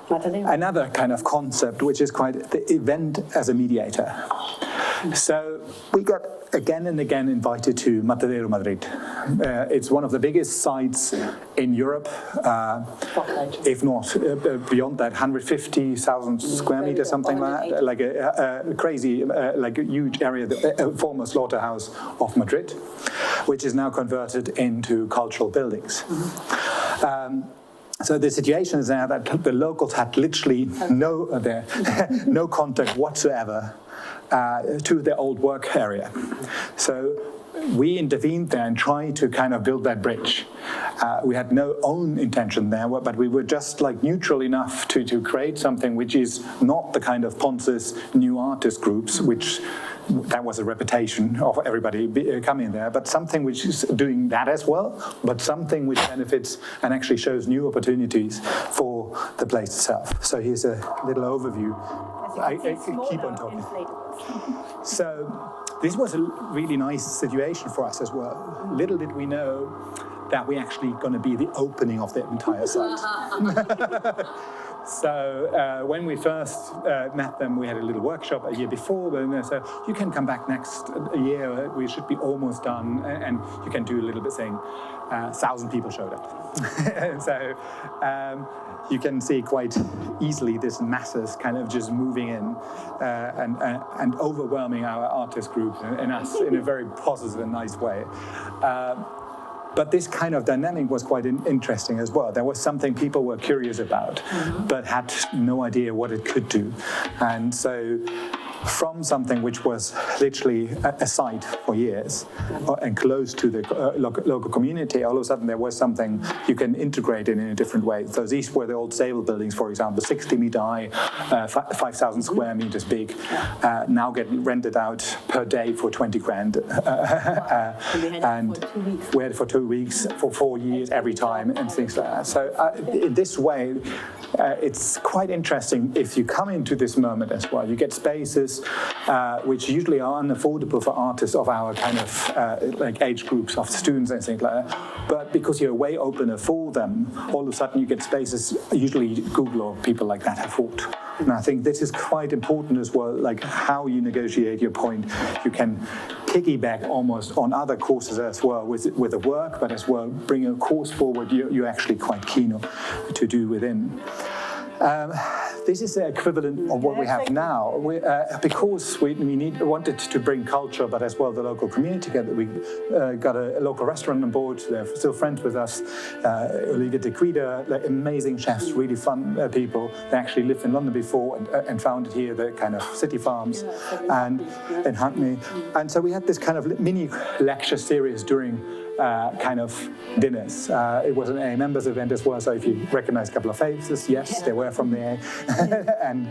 Another kind of concept, which is quite the event as a mediator. So we got again and again invited to Matadero Madrid. It's one of the biggest sites in Europe, if not beyond that, 150,000 square meters, something like that, like a crazy, like a huge area, the former slaughterhouse of Madrid, which is now converted into cultural buildings. So the situation is now that the locals had literally no contact whatsoever to their old work area. So we intervened there and tried to kind of build that bridge. We had no own intention there, but we were just like neutral enough to create something which is not the kind of Ponce's new artist groups, which that was a reputation of everybody coming there, but something which is doing that as well, but something which benefits and actually shows new opportunities for the place itself. So here's a little overview. I keep on talking. So this was a really nice situation for us as well. Little did we know that we're actually going to be the opening of the entire site. So when we first met them, we had a little workshop a year before, and they said, you can come back next year, we should be almost done, and you can do a little bit saying, 1,000 people showed up. So you can see quite easily this masses kind of just moving in and overwhelming our artist group and us in a very positive and nice way. But this kind of dynamic was quite interesting as well. There was something people were curious about, but had no idea what it could do. And so from something which was literally a site for years and close to the local community, all of a sudden there was something you can integrate in a different way. So these were the old stable buildings, for example, 60-meter high, 5,000 square meters big, now getting rented out per day for 20 grand. And we had it for 2 weeks, for 4 years, every time, and things like that. So in this way, it's quite interesting if you come into this moment as well. You get spaces which usually are unaffordable for artists of our kind of like age groups of students and things like that. But because you're way opener for them, all of a sudden you get spaces usually Google or people like that afford. And I think this is quite important as well, like how you negotiate your point. You can piggyback almost on other courses as well with the work, but as well bring a course forward you're actually quite keen to do within. This is the equivalent of what we have now. Because we wanted to bring culture, but as well the local community together, we got a local restaurant on board. They're still friends with us. Olivia de Guida, like amazing chefs, really fun people. They actually lived in London before and founded here the kind of city farms and in Hackney. And so we had this kind of mini lecture series during kind of dinners. It was an AA members event as well, so if you recognize a couple of faces, yes, they were from the AA. And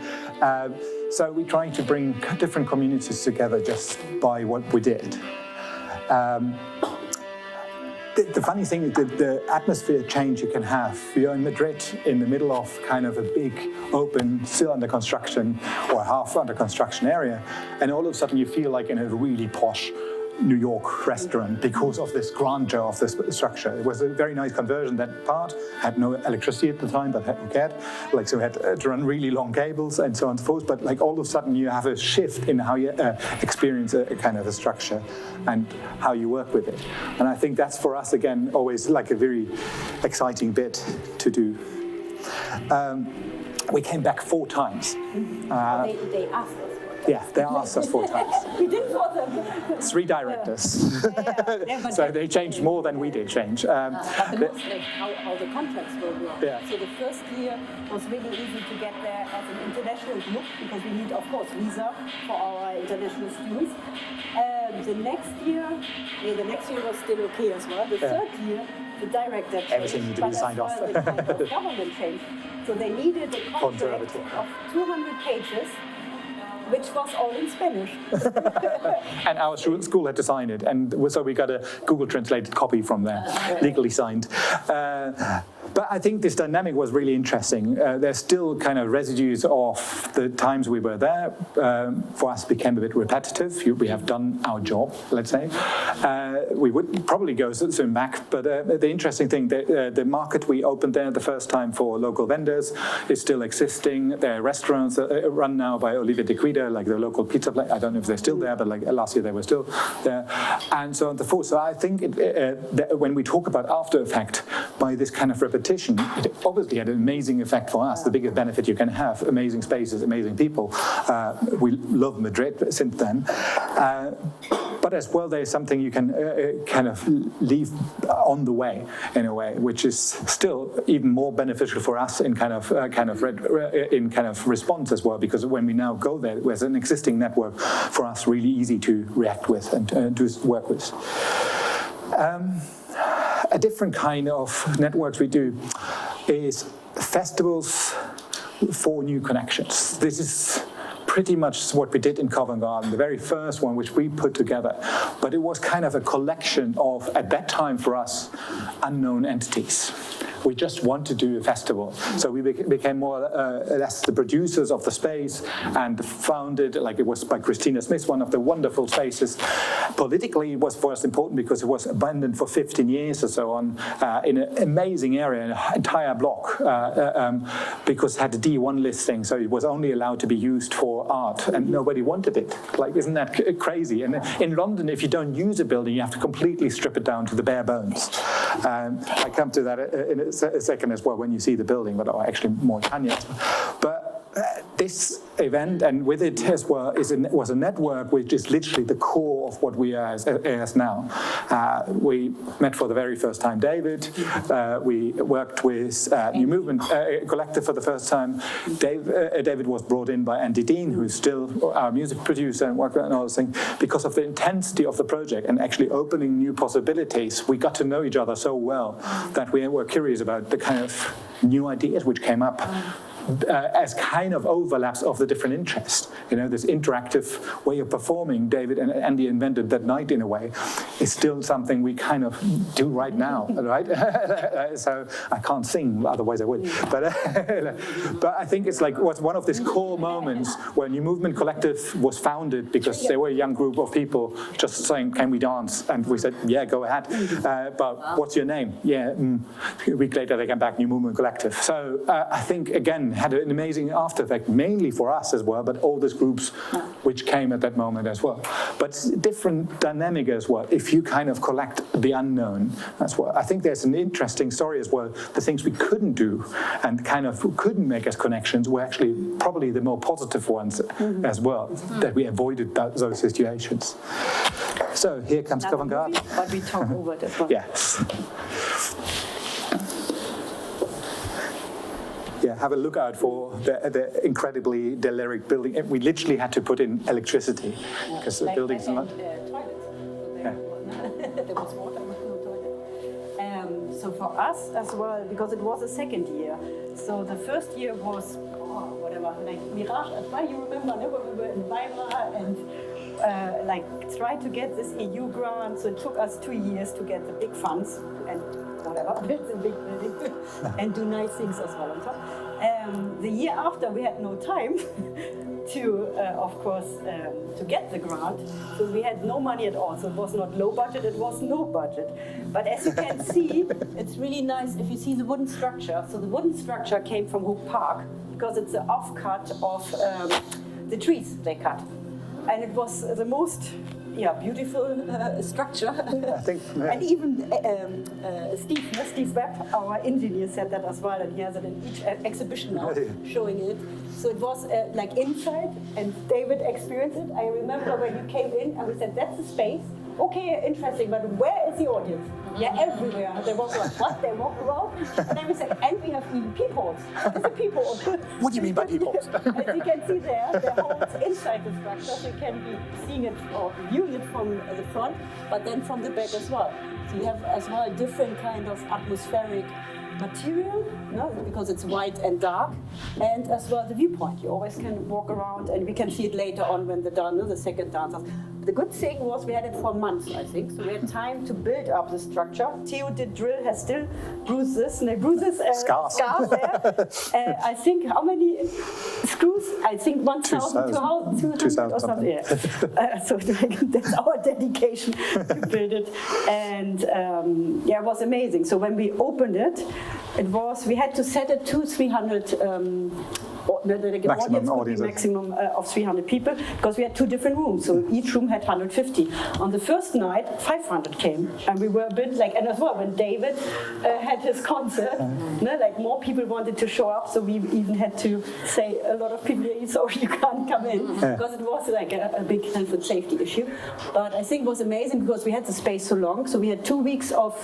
so we're trying to bring different communities together just by what we did. The funny thing is the atmosphere change you can have. You're in Madrid in the middle of kind of a big, open, still under construction or half under construction area, and all of a sudden you feel like in a really posh New York restaurant because of this grandeur of this structure. It was a very nice conversion. That part had no electricity at the time, but we had, like, so we had to run really long cables and so on and so forth. But like all of a sudden you have a shift in how you experience a kind of a structure and how you work with it. And I think that's for us again always like a very exciting bit to do. We came back 4 times. They asked us. Yeah, they asked us 4 times. We didn't want them. 3 directors. So they changed more than we did change. But the most, like, how the contracts will work. Yeah. So the first year was really easy to get there as an international group because we need, of course, visa for our international students. The next year was still okay as well. The third year, the director changed. Everything needed to be signed off. The kind of government changed. So they needed a contract of 200 pages. Which was all in Spanish. And our school had to sign it, and so we got a Google translated copy from there, legally signed. But I think this dynamic was really interesting. There's still kind of residues of the times we were there. For us, became a bit repetitive. We have done our job, let's say. We would probably go soon back, but the interesting thing, the market we opened there the first time for local vendors is still existing. There are restaurants run now by Olivia de Guida, like the local pizza place. I don't know if they're still there, but like last year they were still there, and so on and so forth. So I think when we talk about after effect, by this kind of repetition, it obviously had an amazing effect for us. The biggest benefit you can have: amazing spaces, amazing people. We love Madrid since then. But as well, there's something you can kind of leave on the way, in a way, which is still even more beneficial for us in kind of response as well. Because when we now go there, there's an existing network for us, really easy to react with and to work with. A different kind of networks we do is festivals for new connections. This is pretty much what we did in Covent Garden, the very first one which we put together. But it was kind of a collection of, at that time for us, unknown entities. We just want to do a festival. So we became more or less the producers of the space and founded, like it was by Christina Smith, one of the wonderful spaces. Politically, it was for us important because it was abandoned for 15 years or so on in an amazing area, an entire block, because it had a D1 listing, so it was only allowed to be used for art, and nobody wanted it. Like, isn't that crazy? And in London, if you don't use a building, you have to completely strip it down to the bare bones. I come to that in a second as well when you see the building, but actually more Tanja. But this event, and with it as well, was a network which is literally the core of what we are as now. We met for the very first time David. We worked with New Movement Collective for the first time. David was brought in by Andy Dean, who's still our music producer and worked on all those things. Because of the intensity of the project and actually opening new possibilities, we got to know each other so well that we were curious about the kind of new ideas which came up. As kind of overlaps of the different interests. You know, this interactive way of performing David and Andy invented that night in a way is still something we kind of do right now, right? So I can't sing, otherwise I would. But I think it's like was one of these core moments when New Movement Collective was founded because they were a young group of people just saying, can we dance? And we said, yeah, go ahead. But what's your name? Yeah, a week later they came back, New Movement Collective. So I think, again, had an amazing after effect, mainly for us as well, but all these groups which came at that moment as well. But different dynamic as well, if you kind of collect the unknown as well. I think there's an interesting story as well. The things we couldn't do and kind of couldn't make as connections were actually probably the more positive ones as well, that we avoided those situations. So here comes Avant-Garde. But we talk over that one. Yes. Yeah, have a look out for the incredibly deliric building. We literally had to put in electricity because the building's not. There was water, but no toilet. So for us as well, because it was the second year. So the first year was whatever, like Mirage at Weimar. You remember, when we were in Weimar and like tried to get this EU grant. So it took us 2 years to get the big funds and whatever, build the big building and do nice things as well on top. The year after, we had no time to, of course, to get the grant. So we had no money at all. So it was not low budget, it was no budget. But as you can see, it's really nice if you see the wooden structure. So the wooden structure came from Hook Park because it's an offcut of the trees they cut. And it was the most beautiful structure. I think, yeah. And even Steve Webb, our engineer, said that as well, and he has it in each exhibition now, showing it. So it was like inside, and David experienced it. I remember when you came in, and we said, that's the space. Okay, interesting, but where is the audience? Yeah, everywhere. They walk around. What? They walk around? And then we said, and we have even peepholes. It's a peephole. What do you mean by peepholes? As you can see there, the holes inside the structure, so you can be seeing it or viewing it from the front, but then from the back as well. So you have as well different kind of atmospheric material, because it's white and dark, and as well the viewpoint. You always can walk around, and we can see it later on when the second dancers. The good thing was we had it for months, I think, so we had time to build up the structure. Theo did drill, has still bruises, scars there. I think, how many screws? I think 1,000, 200 or something. Yeah. So that's our dedication to build it. And it was amazing. So when we opened it, we had to set it to 300 maximum of 300 people, because we had 2 different rooms, so each room had 150. On the first night, 500 came, and we were a bit like, and as well when David had his concert, like more people wanted to show up, so we even had to say a lot of people, sorry, you can't come in, because it was like a big health and safety issue. But I think it was amazing because we had the space so long, so we had 2 weeks of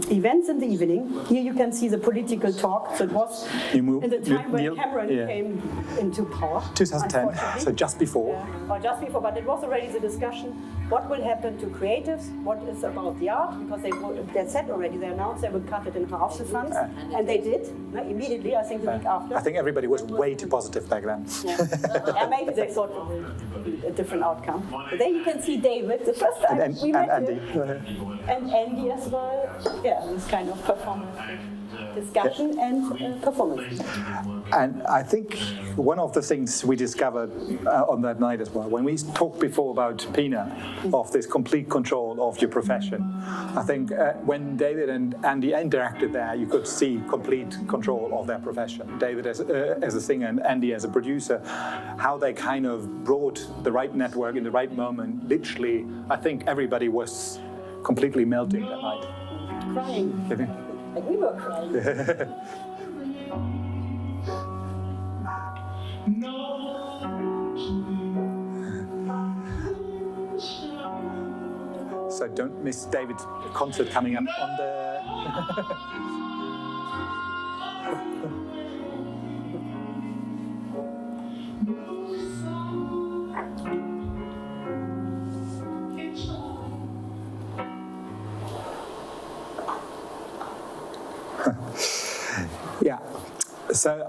events in the evening. Here you can see the political talk, so it was in the time when Cameron came into power. 2010, so just before. Or just before, but it was already the discussion, what will happen to creatives, what is about the art, because they said already, they announced they would cut it in half the funds, and they did, immediately, I think the week after. I think everybody was way too positive back then. Yeah, maybe they thought a different outcome. But then you can see David, the first time we met Andy. And Andy as well, this kind of performance. Discussion and performance. And I think one of the things we discovered on that night as well, when we talked before about Pina, of this complete control of your profession, I think when David and Andy interacted there, you could see complete control of their profession. David as a singer and Andy as a producer, how they kind of brought the right network in the right moment. Literally, I think everybody was completely melting that night. Crying. Like we were crying. No. so don't miss David's concert coming up on the... Yeah, so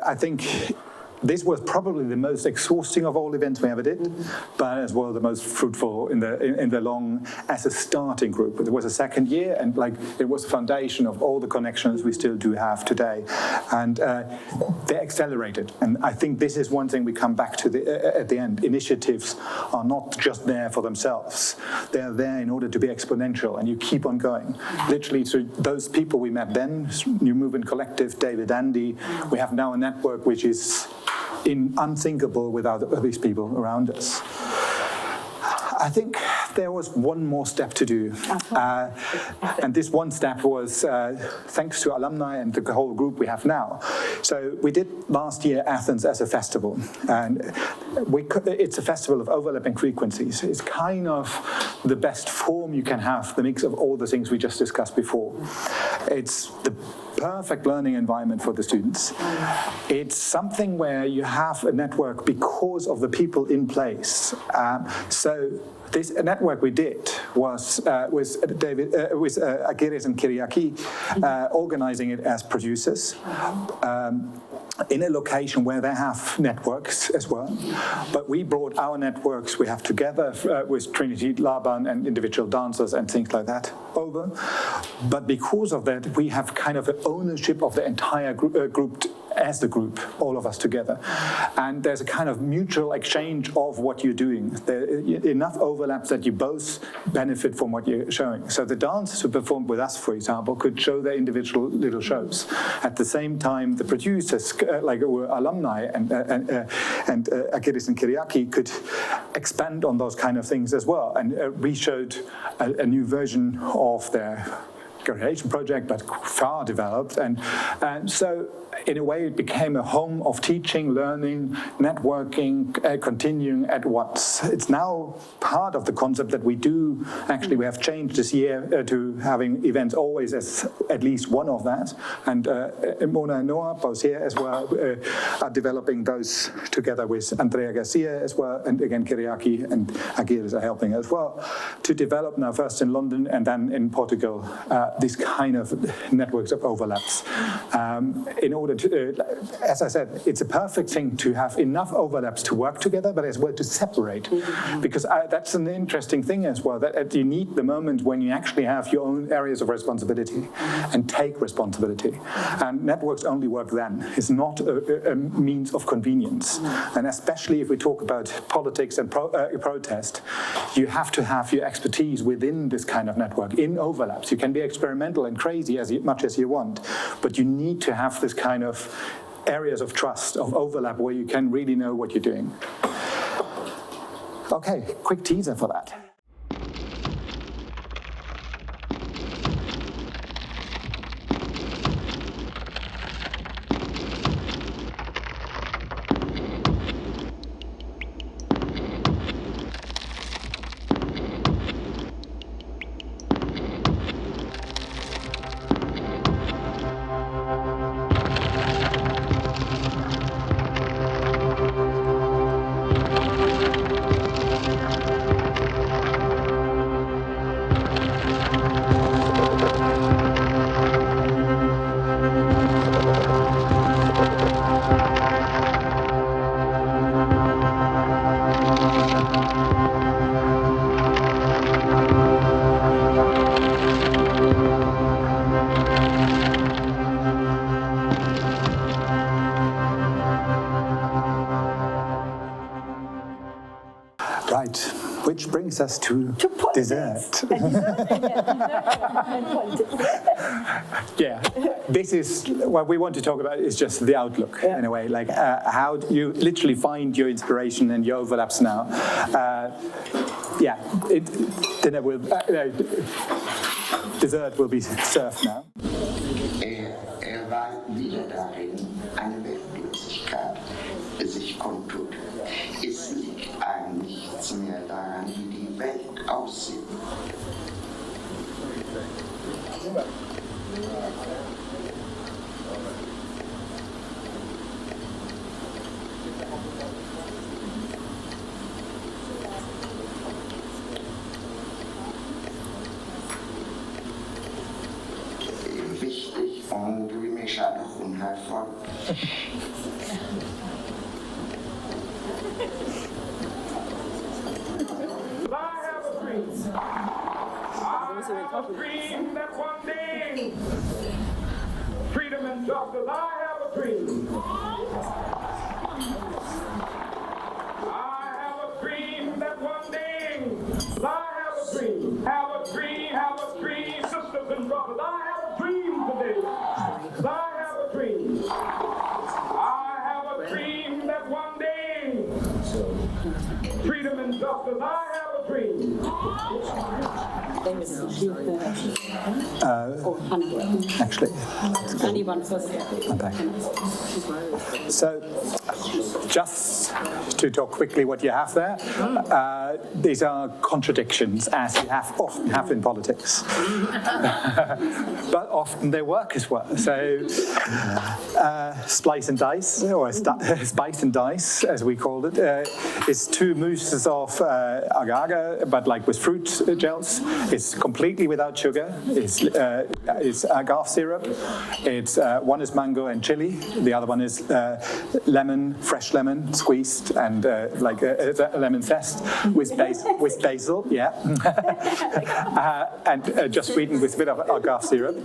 I think this was probably the most exhausting of all events we ever did, but as well the most fruitful in the long as a starting group. It was a second year, and like it was the foundation of all the connections we still do have today, and they accelerated. And I think this is one thing we come back to at the end. Initiatives are not just there for themselves; they are there in order to be exponential, and you keep on going. Literally, through those people we met then, New Movement Collective, David, Andy, we have now a network which is unthinkable without these people around us. I think there was one more step to do. And this one step was thanks to alumni and the whole group we have now. So we did last year Athens as a festival. And it's a festival of overlapping frequencies. It's kind of the best form you can have, the mix of all the things we just discussed before. It's the perfect learning environment for the students. It's something where you have a network because of the people in place. So this network we did was with David, with Agiris and Kyriaki, organizing it as producers. In a location where they have networks as well. But we brought our networks we have together with Trinity Laban and individual dancers and things like that over. But because of that, we have kind of an ownership of the entire group as the group, all of us together. And there's a kind of mutual exchange of what you're doing. There are enough overlaps that you both benefit from what you're showing. So the dancers who performed with us, for example, could show their individual little shows. At the same time, the producers, like were alumni and Agiris and Kyriaki, could expand on those kind of things as well. And we showed a new version of their creation project, but far developed. And so in a way, it became a home of teaching, learning, networking, continuing at once. It's now part of the concept that we do. Actually, we have changed this year to having events always as at least one of that. And Mona and Noah, both here as well, are developing those together with Andrea Garcia as well, and again, Kyriaki and Agiris are helping as well, to develop now first in London and then in Portugal, these kind of networks of overlaps. In order to, as I said, it's a perfect thing to have enough overlaps to work together, but as well to separate. Because that's an interesting thing as well, that you need the moment when you actually have your own areas of responsibility and take responsibility. And networks only work then. It's not a means of convenience. And especially if we talk about politics and protest, you have to have your expertise within this kind of network in overlaps. You can be experimental and crazy as much as you want, but you need to have this kind of areas of trust, of overlap, where you can really know what you're doing. Okay, quick teaser for that. Right, which brings us to dessert. Yeah, this is what we want to talk about, is just the outlook in a way, like how you literally find your inspiration and your overlaps now. Dessert will be served now. War wieder darin, eine Weltlosigkeit sich kundtut. Es liegt eigentlich nichts mehr daran, wie die Welt aussieht. schade unheilvoll. I have a dream. I have a dream that one day freedom and justice. I have a dream. I have a dream that one day. I have a dream. Have a dream. Have a dream, sisters and brothers. I have a dream today. I have a dream. I have a dream that one day freedom and justice. I have a dream. Actually, I'm back. So, just to talk quickly what you have there, these are contradictions, as you often have in politics. But often they work as well. So, splice and dice, or spice and dice, as we called it, is 2 mousses of agar-agar, but like with fruit gels. It's completely without sugar. It's agave syrup. It's one is mango and chili. The other one is lemon, fresh lemon, squeezed, and like a lemon zest with basil. Yeah, and just sweetened with a bit of agave syrup.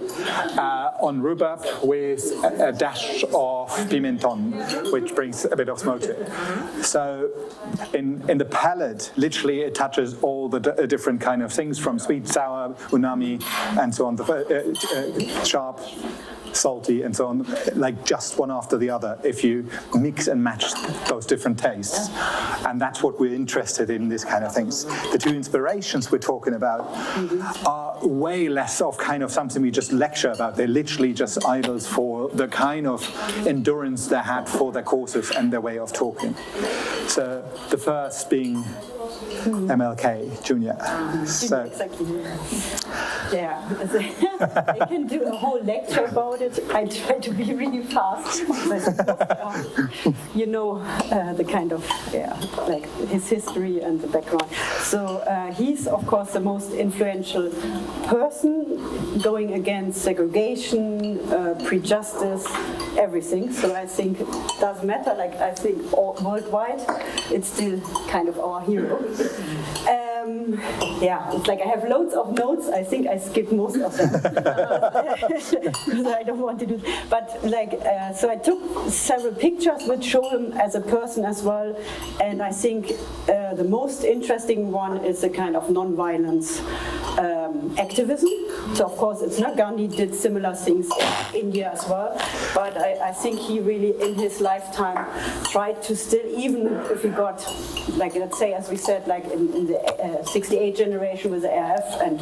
On rhubarb with a dash of pimenton, which brings a bit of smoke to it. So in the palate, literally it touches all the different kind of things, from sweet, sour, umami, and so on, sharp, salty, and so on, like just one after the other, if you mix and match those different tastes. And that's what we're interested in, this kind of things. The 2 inspirations we're talking about are way less of kind of something we just lecture about. They're literally just idols for the kind of endurance they had for their courses and their way of talking. So the first being MLK Jr. So, exactly. Yeah, I can do a whole lecture about it. I try to be really fast. You know, the kind of, like his history and the background. So he's, of course, the most influential person going against segregation, prejudice, everything. So I think it doesn't matter. Like, I think worldwide, it's still kind of our hero. Yeah, it's like I have loads of notes. I think I skipped most of them because I don't want to do. But like, so I took several pictures which show him as a person as well. And I think the most interesting one is a kind of non-violence activism. So of course, it's not Gandhi did similar things in India as well. But I think he really, in his lifetime, tried to still, even if he got, like, let's say, as we said, like in the 68 generation with the ARF and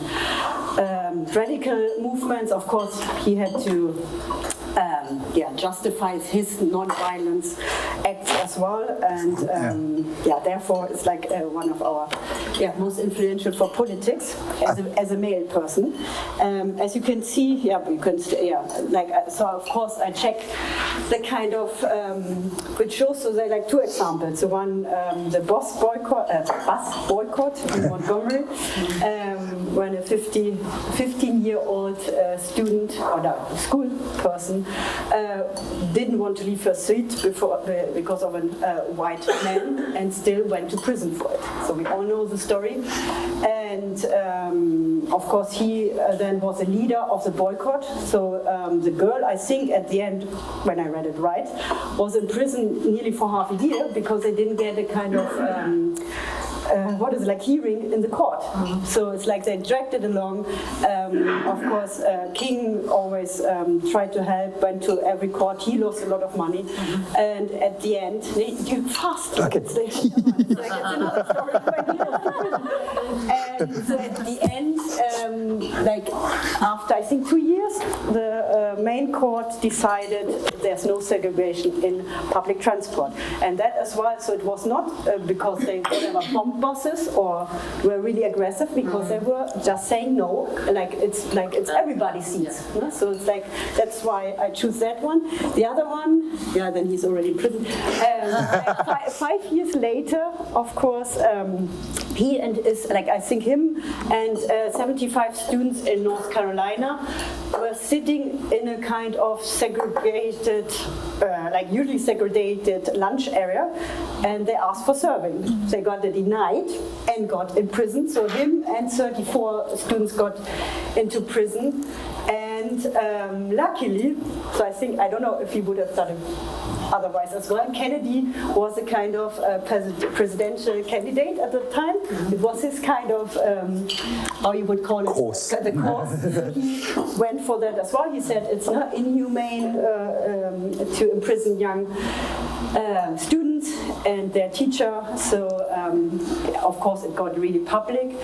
radical movements, of course, he had to justify his non-violence acts as well, and therefore it's like one of our most influential for politics as a male person. As you can see, so of course I check the kind of which shows. So there are like 2 examples. The one, the bus boycott in Montgomery, when a 15-year-old student or no, school person didn't want to leave her seat because of a white man, and still went to prison for it. So we all know the story. And of course he then was a leader of the boycott. So the girl, I think at the end, when I read it right, was in prison nearly for half a year because they didn't get a kind of hearing in the court. So it's like they dragged it along. Of course, King always tried to help, went to every court. He lost a lot of money. And at the end, you fast. Okay. It's another story. And so at the end, after I think 2 years, the main court decided there's no segregation in public transport. And that as well, so it was not because they were bomb buses or were really aggressive, because they were just saying no, it's everybody's seats. Yeah. So it's like, that's why I choose that one. The other one, then he's already in prison. 5 years later, of course, he and his, like I think him and 75 students in North Carolina were sitting in a kind of segregated, like usually segregated lunch area, and they asked for serving. They got denied and got in prison. So him and 34 students got into prison. And luckily, so I don't know if he would have done it otherwise as well. Kennedy was a kind of presidential candidate at the time. It was his kind of, how you would call it? Course. The course. So he went for that as well. He said it's not inhumane to imprison young students and their teacher. So of course it got really public.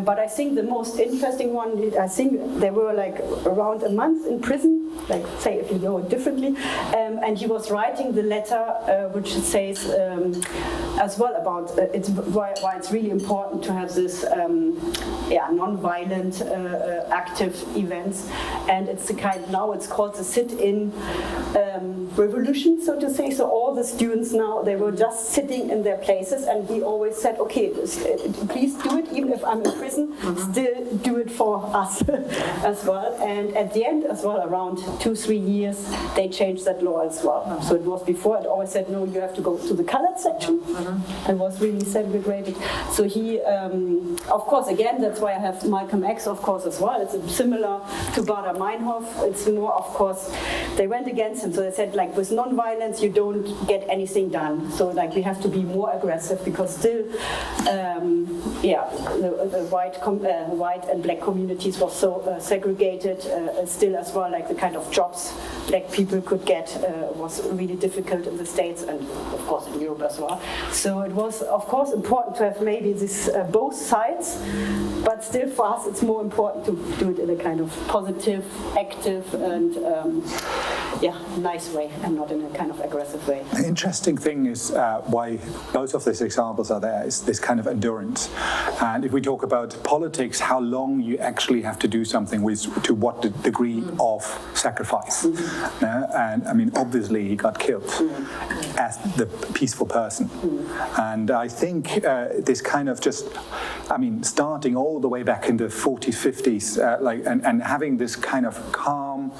But I think the most interesting one, I think they were like around a month in prison, like say if you know it differently, and he was writing the letter which says as well about why it's really important to have this non-violent active events, and it's the kind, now it's called the sit-in revolution, so to say. So all the students now, they were just sitting in their places, and he always said, okay, please do it, even if I'm in prison, still do it for us as well. And at the end as well, around 2-3 years, they changed that law as well. So it was before, it always said, no, you have to go to the colored section, and was really segregated. So he, of course, again, that's why I have Malcolm X, of course, as well. It's similar to Baader Meinhof. It's more, of course, they went against him. So they said, like, with non-violence, you don't get anything done. So, like, we have to be more aggressive, because still, the white and black communities were so segregated. Still, as well, like the kind of jobs black people could get was really difficult in the States, and of course in Europe as well. So it was, of course, important to have maybe this both sides, but still for us it's more important to do it in a kind of positive, active, and nice way, and not in a kind of aggressive way. The interesting thing is why both of these examples are there is this kind of endurance. And if we talk about politics, how long you actually have to do something with, to what degree of sacrifice. And I mean, obviously he got killed as the peaceful person. And I think this kind of just, I mean, starting all the way back in the 40s, 50s, and having this kind of calm,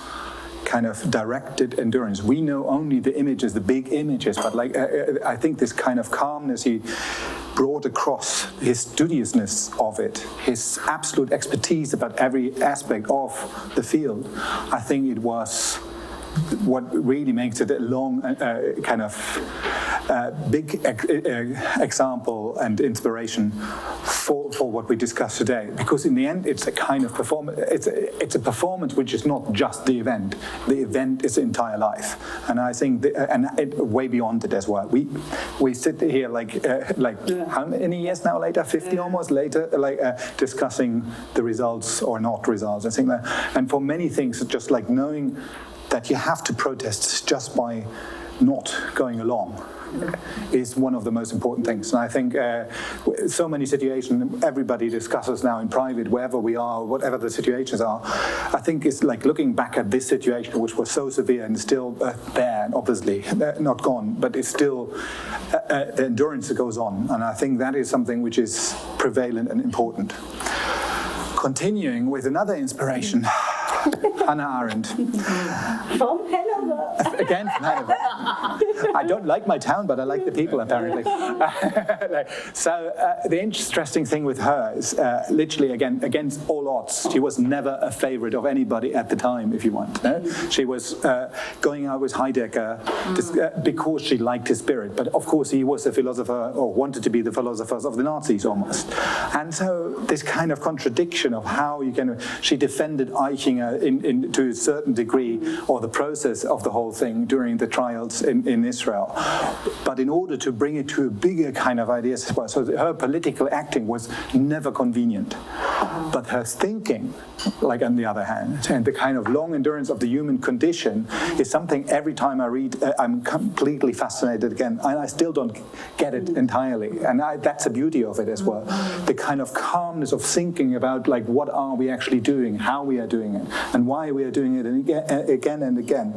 kind of directed endurance. We know only the images, the big images, but I think this kind of calmness he brought across, his studiousness of it, his absolute expertise about every aspect of the field. I think it was what really makes it a long kind of big example and inspiration for what we discussed today, because in the end it's a kind of performance. It's a performance which is not just the event. The event is the entire life, and I think way beyond it as well. We sit here like how many years now later, 50 almost later, discussing the results or not results. I think that, and for many things, it's just like knowing that you have to protest just by not going along is one of the most important things. And I think so many situations everybody discusses now in private, wherever we are, whatever the situations are, I think it's like looking back at this situation, which was so severe and still there, and obviously not gone, but it's still, the endurance that goes on. And I think that is something which is prevalent and important. Continuing with another inspiration, Hannah Arendt. From Hanover. Again, from Hanover. I don't like my town, but I like the people, apparently. So the interesting thing with her is literally, again, against all odds, she was never a favorite of anybody at the time, if you want. No? She was going out with Heidegger because she liked his spirit. But of course, he was a philosopher, or wanted to be the philosophers of the Nazis almost. And so this kind of contradiction of how you can, she defended Eichinger to a certain degree, or the process of the whole thing during the trials in Israel. But in order to bring it to a bigger kind of ideas as well, so her political acting was never convenient. But her thinking, like on the other hand, and the kind of long endurance of the human condition is something every time I read, I'm completely fascinated again, and I still don't get it entirely. And that's the beauty of it as well. The kind of calmness of thinking about like what are we actually doing, how we are doing it, and why we are doing it again and again.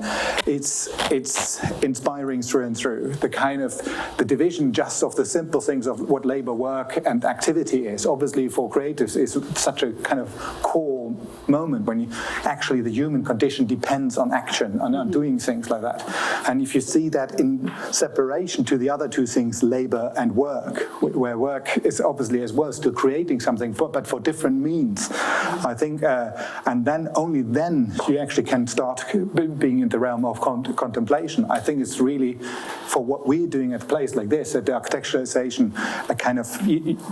It's it's inspiring through and through. The division just of the simple things of what labor, work, and activity is, obviously for creatives, is such a kind of core moment when actually the human condition depends on action, on doing things like that. And if you see that in separation to the other two things, labor and work, where work is obviously as well still creating something, but for different means, I think, and then only then you actually can start being in the realm of contemplation. I think it's really, for what we're doing at a place like this, at the architecturalization, a kind of,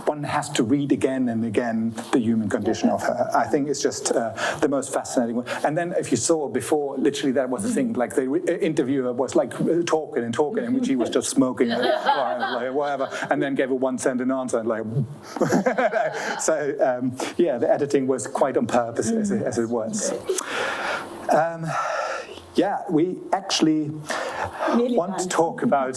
one has to read again and again the human condition of her. I think it's just the most fascinating one. And then if you saw before, literally that was the thing, like the interviewer was like talking, and which he was just smoking, like whatever, and then gave a one-sentence answer, and like, so yeah, the editing was quite on purpose as it was. Yeah, we actually want to talk about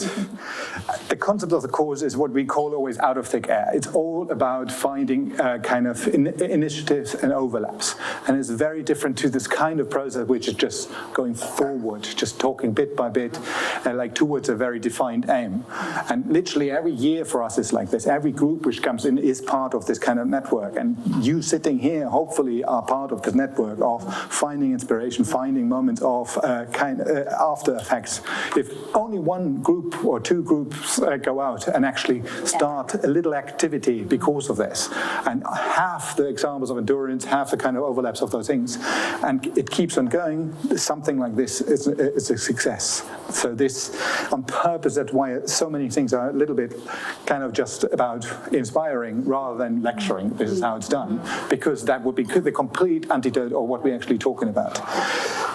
the concept of the course is what we call always out of thick air. It's all about finding kind of initiatives and overlaps. And it's very different to this kind of process which is just going forward, just talking bit by bit, like towards a very defined aim. And literally every year for us is like this. Every group which comes in is part of this kind of network. And you sitting here hopefully are part of this network of finding inspiration, finding moments of after effects. If only one group or two groups go out and actually start a little activity because of this, and have the examples of endurance, have the kind of overlaps of those things, and it keeps on going, something like this is a success. So this, on purpose, that's why so many things are a little bit kind of just about inspiring rather than lecturing. This is how it's done, because that would be the complete antidote of what we're actually talking about.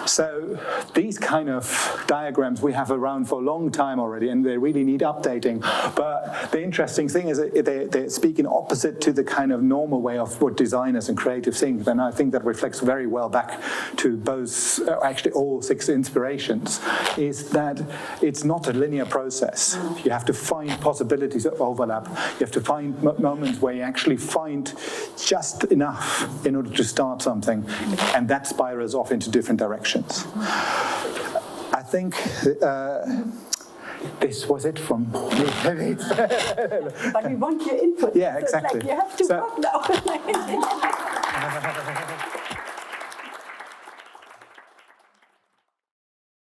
So these kind of diagrams we have around for a long time already, and they really need updating. But the interesting thing is that they speak in opposite to the kind of normal way of what designers and creative think. And I think that reflects very well back to both, actually all 6 inspirations, is that it's not a linear process. You have to find possibilities of overlap. You have to find moments where you actually find just enough in order to start something, and that spirals off into different directions. I think this was it from me. But we want your input. Yeah, exactly. So it's like you have to work now.